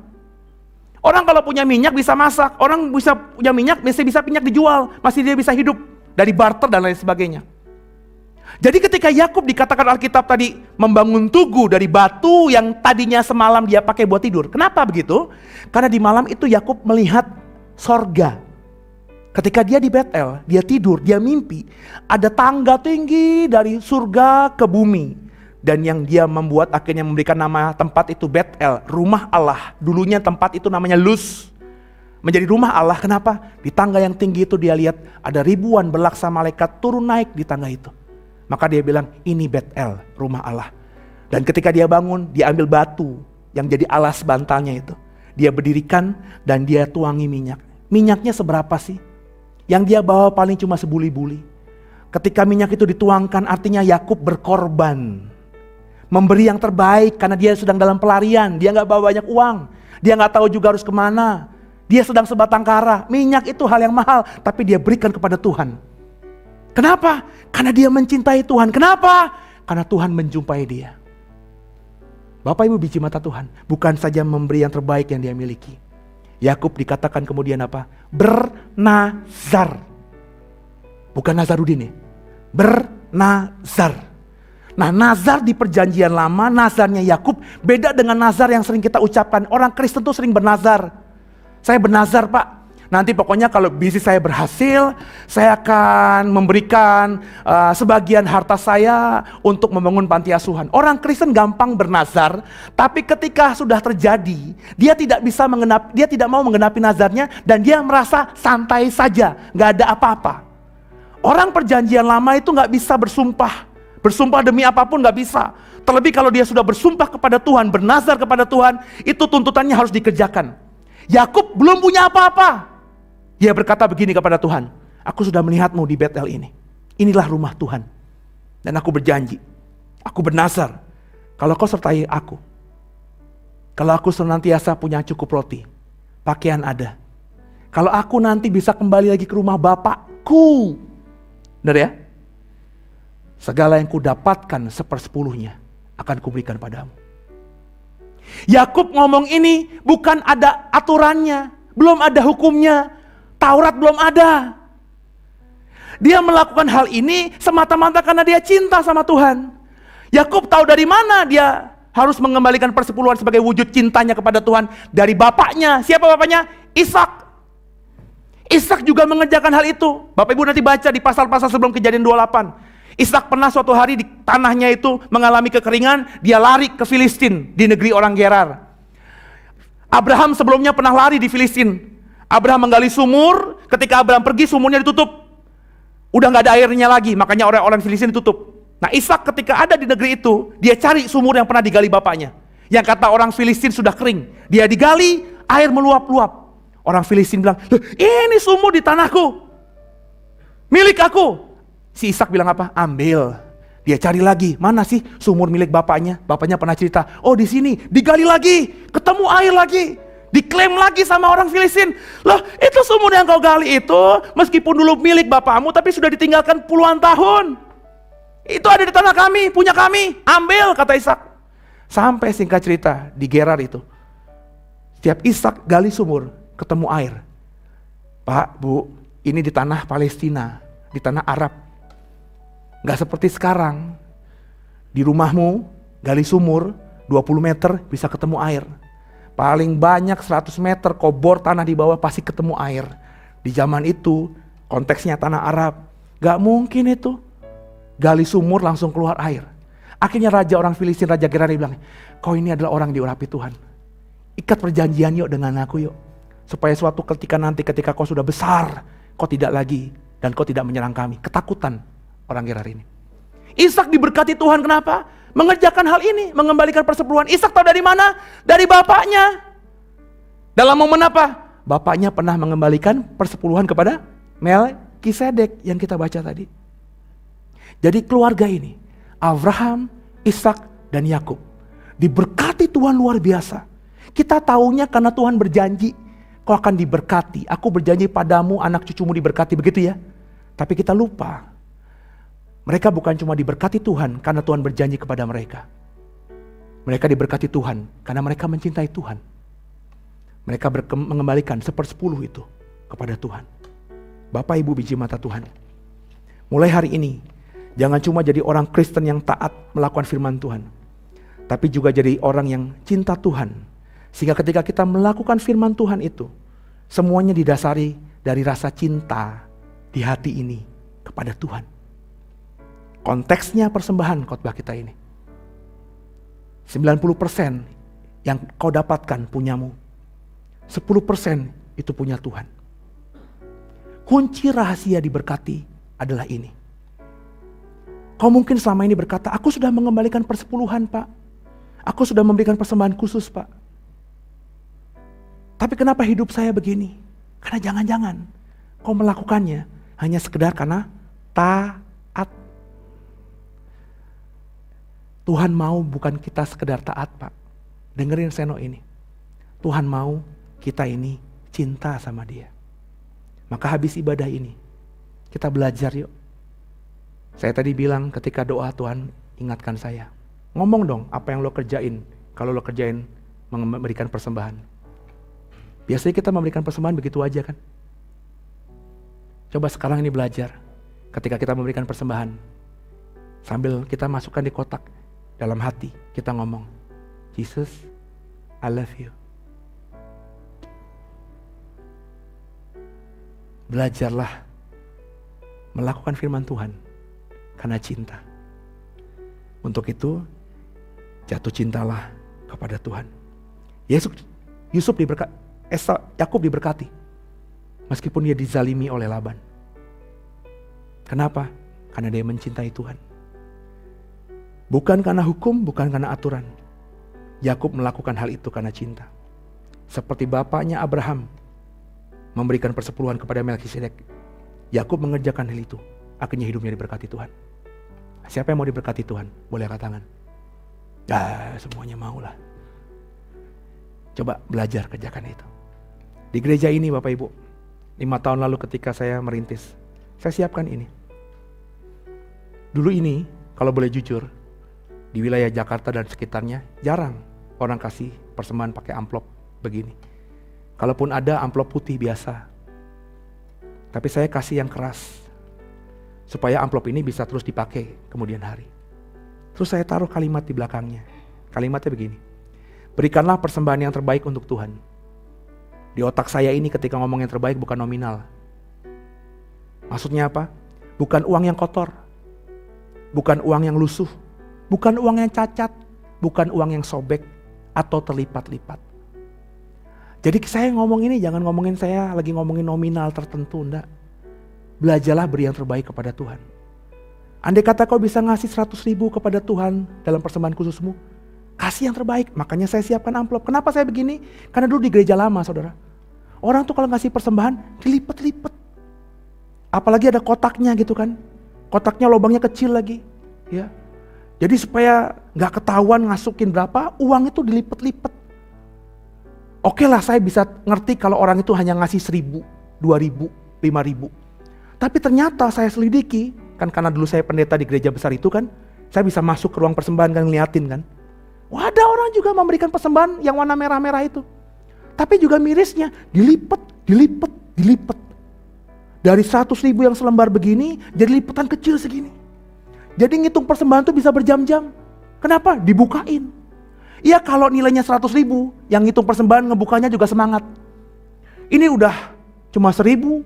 Orang kalau punya minyak bisa masak. Orang bisa punya minyak, bisa minyak dijual. Masih dia bisa hidup. Dari barter dan lain sebagainya. Jadi ketika Yakub dikatakan Alkitab tadi membangun tugu dari batu yang tadinya semalam dia pakai buat tidur. Kenapa begitu? Karena di malam itu Yakub melihat sorga. Ketika dia di Betel, dia tidur, dia mimpi. Ada tangga tinggi dari surga ke bumi. Dan yang dia membuat akhirnya memberikan nama tempat itu Betel, rumah Allah. Dulunya tempat itu namanya Luz. Menjadi rumah Allah, kenapa? Di tangga yang tinggi itu dia lihat ada ribuan belaksa malaikat turun naik di tangga itu. Maka dia bilang, ini Betel, rumah Allah. Dan ketika dia bangun, dia ambil batu yang jadi alas bantalnya itu. Dia berdirikan dan dia tuangi minyak. Minyaknya seberapa sih? Yang dia bawa paling cuma sebuli-buli. Ketika minyak itu dituangkan, artinya Yakub berkorban. Memberi yang terbaik karena dia sedang dalam pelarian. Dia gak bawa banyak uang. Dia gak tahu juga harus kemana. Dia sedang sebatang kara. Minyak itu hal yang mahal, tapi dia berikan kepada Tuhan. Kenapa? Karena dia mencintai Tuhan. Kenapa? Karena Tuhan menjumpai dia. Bapak Ibu biji mata Tuhan, bukan saja memberi yang terbaik yang dia miliki. Yakub dikatakan kemudian apa? Bernazar. Bukan Nazarudin ya. Bernazar. Nah, nazar di perjanjian lama, nazarnya Yakub beda dengan nazar yang sering kita ucapkan. Orang Kristen tuh sering bernazar. Saya bernazar, Pak. Nanti pokoknya kalau bisnis saya berhasil, saya akan memberikan sebagian harta saya untuk membangun panti asuhan. Orang Kristen gampang bernazar, tapi ketika sudah terjadi, dia tidak mau menggenapi nazarnya dan dia merasa santai saja, nggak ada apa-apa. Orang perjanjian lama itu nggak bisa bersumpah demi apapun nggak bisa. Terlebih kalau dia sudah bersumpah kepada Tuhan, bernazar kepada Tuhan, itu tuntutannya harus dikerjakan. Yakub belum punya apa-apa. Dia berkata begini kepada Tuhan, aku sudah melihatmu di Betel ini. Inilah rumah Tuhan. Dan aku berjanji, aku bernazar, kalau kau sertai aku, kalau aku senantiasa punya cukup roti, pakaian ada, kalau aku nanti bisa kembali lagi ke rumah Bapakku, benar ya? Segala yang kudapatkan 1/10 akan kuberikan padamu. Yakub ngomong ini bukan ada aturannya, belum ada hukumnya. Taurat belum ada. Dia melakukan hal ini semata-mata karena dia cinta sama Tuhan. Yakub tahu dari mana dia harus mengembalikan 1/10 sebagai wujud cintanya kepada Tuhan. Dari bapaknya. Siapa bapaknya? Ishak. Ishak juga mengerjakan hal itu. Bapak Ibu nanti baca di pasal-pasal sebelum Kejadian 28. Ishak pernah suatu hari di tanahnya itu mengalami kekeringan. Dia lari ke Filistin di negeri orang Gerar. Abraham sebelumnya pernah lari di Filistin. Abraham menggali sumur, ketika Abraham pergi sumurnya ditutup. Udah gak ada airnya lagi, makanya orang-orang Filistin ditutup. Nah, Ishak ketika ada di negeri itu, dia cari sumur yang pernah digali bapaknya. Yang kata orang Filistin sudah kering. Dia digali, air meluap-luap. Orang Filistin bilang, ini sumur di tanahku. Milik aku. Si Ishak bilang apa? Ambil. Dia cari lagi, mana sih sumur milik bapaknya? Bapaknya pernah cerita, oh di sini, digali lagi, ketemu air lagi. Diklaim lagi sama orang Filistin. Loh, itu sumur yang kau gali itu meskipun dulu milik bapakmu tapi sudah ditinggalkan puluhan tahun. Itu ada di tanah kami, punya kami. Ambil, kata Ishak. Sampai singkat cerita di Gerar itu, setiap Ishak gali sumur, ketemu air. Pak, Bu, ini di tanah Palestina, di tanah Arab. Gak seperti sekarang, di rumahmu gali sumur 20 meter bisa ketemu air. Paling banyak 100 meter kau bor tanah di bawah pasti ketemu air. Di zaman itu konteksnya tanah Arab, gak mungkin itu gali sumur langsung keluar air. Akhirnya raja orang Filistin, Raja Gerari bilang, kau ini adalah orang diurapi Tuhan. Ikat perjanjian yuk dengan aku yuk. Supaya suatu ketika nanti ketika kau sudah besar, kau tidak lagi dan kau tidak menyerang kami. Ketakutan orang Gerari ini. Ishak diberkati Tuhan, kenapa? Mengerjakan hal ini, mengembalikan persepuluhan. Ishak tahu dari mana? Dari bapaknya. Dalam momen apa? Bapaknya pernah mengembalikan persepuluhan kepada Melkisedek yang kita baca tadi. Jadi keluarga ini, Abraham, Ishak, dan Yakub, diberkati Tuhan luar biasa. Kita taunya karena Tuhan berjanji, kau akan diberkati. Aku berjanji padamu, anak cucumu diberkati, begitu ya. Tapi kita lupa. Mereka bukan cuma diberkati Tuhan karena Tuhan berjanji kepada mereka. Mereka diberkati Tuhan karena mereka mencintai Tuhan. Mereka mengembalikan 1/10 itu kepada Tuhan. Bapak Ibu biji mata Tuhan. Mulai hari ini, jangan cuma jadi orang Kristen yang taat melakukan firman Tuhan. Tapi juga jadi orang yang cinta Tuhan. Sehingga ketika kita melakukan firman Tuhan itu, semuanya didasari dari rasa cinta di hati ini kepada Tuhan. Konteksnya persembahan khotbah kita ini. 90% yang kau dapatkan punyamu. 10% itu punya Tuhan. Kunci rahasia diberkati adalah ini. Kau mungkin selama ini berkata, aku sudah mengembalikan persepuluhan Pak. Aku sudah memberikan persembahan khusus Pak. Tapi kenapa hidup saya begini? Karena jangan-jangan kau melakukannya hanya sekedar karena taat. Tuhan mau bukan kita sekedar taat Pak. Dengerin Seno ini. Tuhan mau kita ini cinta sama Dia. Maka habis ibadah ini, kita belajar yuk. Saya tadi bilang ketika doa Tuhan ingatkan saya. Ngomong dong apa yang lo kerjain. Kalau lo kerjain memberikan persembahan. Biasanya kita memberikan persembahan begitu aja kan. Coba sekarang ini belajar. Ketika kita memberikan persembahan. Sambil kita masukkan di kotak. Dalam hati kita ngomong, Jesus, I love you. Belajarlah melakukan firman Tuhan karena cinta. Untuk itu, jatuh cintalah kepada Tuhan. Yakub diberkati, meskipun dia dizalimi oleh Laban. Kenapa? Karena dia mencintai Tuhan. Bukan karena hukum, bukan karena aturan. Yakub melakukan hal itu karena cinta. Seperti bapaknya Abraham memberikan persepuluhan kepada Melkisedek. Yakub mengerjakan hal itu. Akhirnya hidupnya diberkati Tuhan. Siapa yang mau diberkati Tuhan? Boleh angkat tangan. Ya, semuanya maulah. Coba belajar kerjakan itu. Di gereja ini Bapak Ibu, 5 tahun lalu ketika saya merintis, saya siapkan ini. Dulu ini, kalau boleh jujur, di wilayah Jakarta dan sekitarnya jarang orang kasih persembahan pakai amplop begini. Kalaupun ada amplop putih biasa. Tapi saya kasih yang keras. Supaya amplop ini bisa terus dipakai kemudian hari. Terus saya taruh kalimat di belakangnya. Kalimatnya begini. Berikanlah persembahan yang terbaik untuk Tuhan. Di otak saya ini ketika ngomong yang terbaik bukan nominal. Maksudnya apa? Bukan uang yang kotor. Bukan uang yang lusuh. Bukan uang yang cacat, bukan uang yang sobek atau terlipat-lipat. Jadi saya ngomong ini jangan ngomongin saya lagi ngomongin nominal tertentu, enggak. Belajarlah beri yang terbaik kepada Tuhan. Andai kata kau bisa ngasih 100.000 kepada Tuhan dalam persembahan khususmu, kasih yang terbaik. Makanya saya siapkan amplop. Kenapa saya begini? Karena dulu di gereja lama saudara. Orang tuh kalau ngasih persembahan dilipet-lipet. Apalagi ada kotaknya gitu kan. Kotaknya lubangnya kecil lagi. Ya. Jadi supaya gak ketahuan ngasukin berapa, uang itu dilipet-lipet. Oke lah saya bisa ngerti kalau orang itu hanya ngasih 1.000, 2.000, 5.000. Tapi ternyata saya selidiki, kan karena dulu saya pendeta di gereja besar itu kan, saya bisa masuk ke ruang persembahan kan ngeliatin kan. Wah ada orang juga memberikan persembahan yang warna merah-merah itu. tapi juga mirisnya dilipat. Dari 100.000 yang selembar begini, jadi lipatan kecil segini. Jadi ngitung persembahan tuh bisa berjam-jam. Kenapa? Dibukain. Iya kalau nilainya 100.000, yang ngitung persembahan ngebukanya juga semangat. Ini udah cuma 1.000,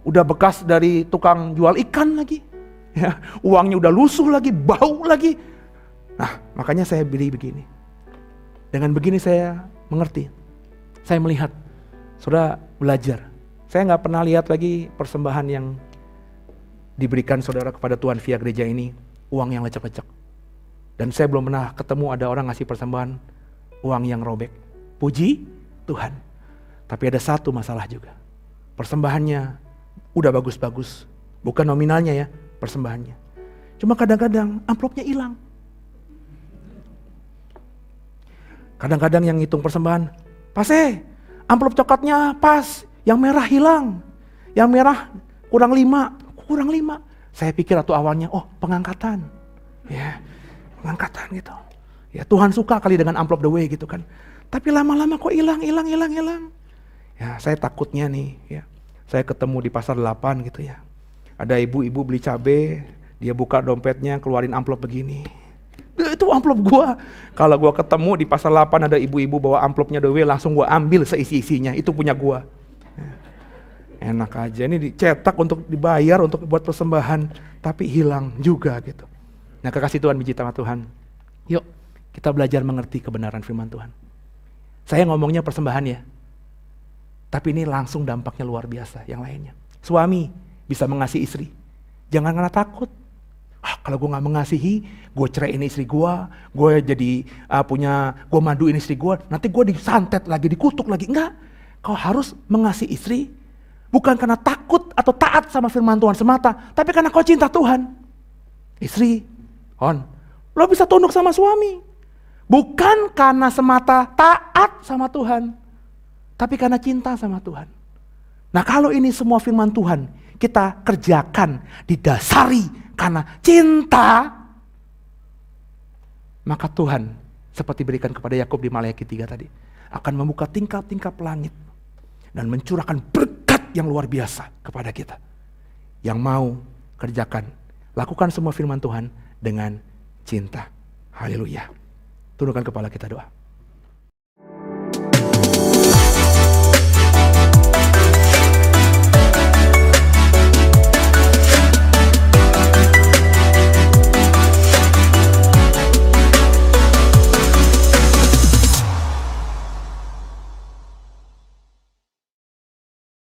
udah bekas dari tukang jual ikan lagi. Ya, uangnya udah lusuh lagi, bau lagi. Nah, makanya saya beli begini. Dengan begini saya mengerti. Saya melihat, saudara belajar. Saya nggak pernah lihat lagi persembahan yang diberikan saudara kepada Tuhan via gereja ini, uang yang lecek-lecek. Dan saya belum pernah ketemu ada orang ngasih persembahan uang yang robek. Puji Tuhan. Tapi ada satu masalah juga. Persembahannya udah bagus-bagus. Bukan nominalnya ya, persembahannya. Cuma kadang-kadang amplopnya hilang. Kadang-kadang yang ngitung persembahan, Pase, amplop coklatnya pas, yang merah hilang. Yang merah kurang 5. Saya pikir atau awalnya, oh pengangkatan. Ya, pengangkatan gitu. Ya Tuhan suka kali dengan amplop the way gitu kan. Tapi lama-lama kok hilang. Ya saya takutnya nih ya. Saya ketemu di pasar 8 gitu ya. Ada ibu-ibu beli cabe, dia buka dompetnya keluarin amplop begini. Itu amplop gua. Kalau gua ketemu di pasar 8 ada ibu-ibu bawa amplopnya the way, langsung gua ambil seisi-isinya. Itu punya gua. Enak aja, ini dicetak untuk dibayar, untuk buat persembahan, tapi hilang juga gitu. Nah kekasih Tuhan, biji tangan Tuhan, yuk kita belajar mengerti kebenaran firman Tuhan. Saya ngomongnya persembahan ya, tapi ini langsung dampaknya luar biasa yang lainnya. Suami bisa mengasihi istri, jangan karena takut. Kalau gue gak mengasihi, gue ceraiin istri gue jadi gue maduin istri gue, nanti gue disantet lagi, dikutuk lagi. Enggak, kau harus mengasihi istri, bukan karena takut atau taat sama firman Tuhan semata, tapi karena kau cinta Tuhan. Istri, lo bisa tunduk sama suami. Bukan karena semata taat sama Tuhan, tapi karena cinta sama Tuhan. Nah kalau ini semua firman Tuhan kita kerjakan didasari karena cinta, maka Tuhan seperti berikan kepada Yakub di Maleakhi 3 tadi, akan membuka tingkap-tingkap langit dan mencurahkan berkat yang luar biasa kepada kita. Yang mau kerjakan, lakukan semua firman Tuhan dengan cinta. Haleluya. Tundukkan kepala kita, doa.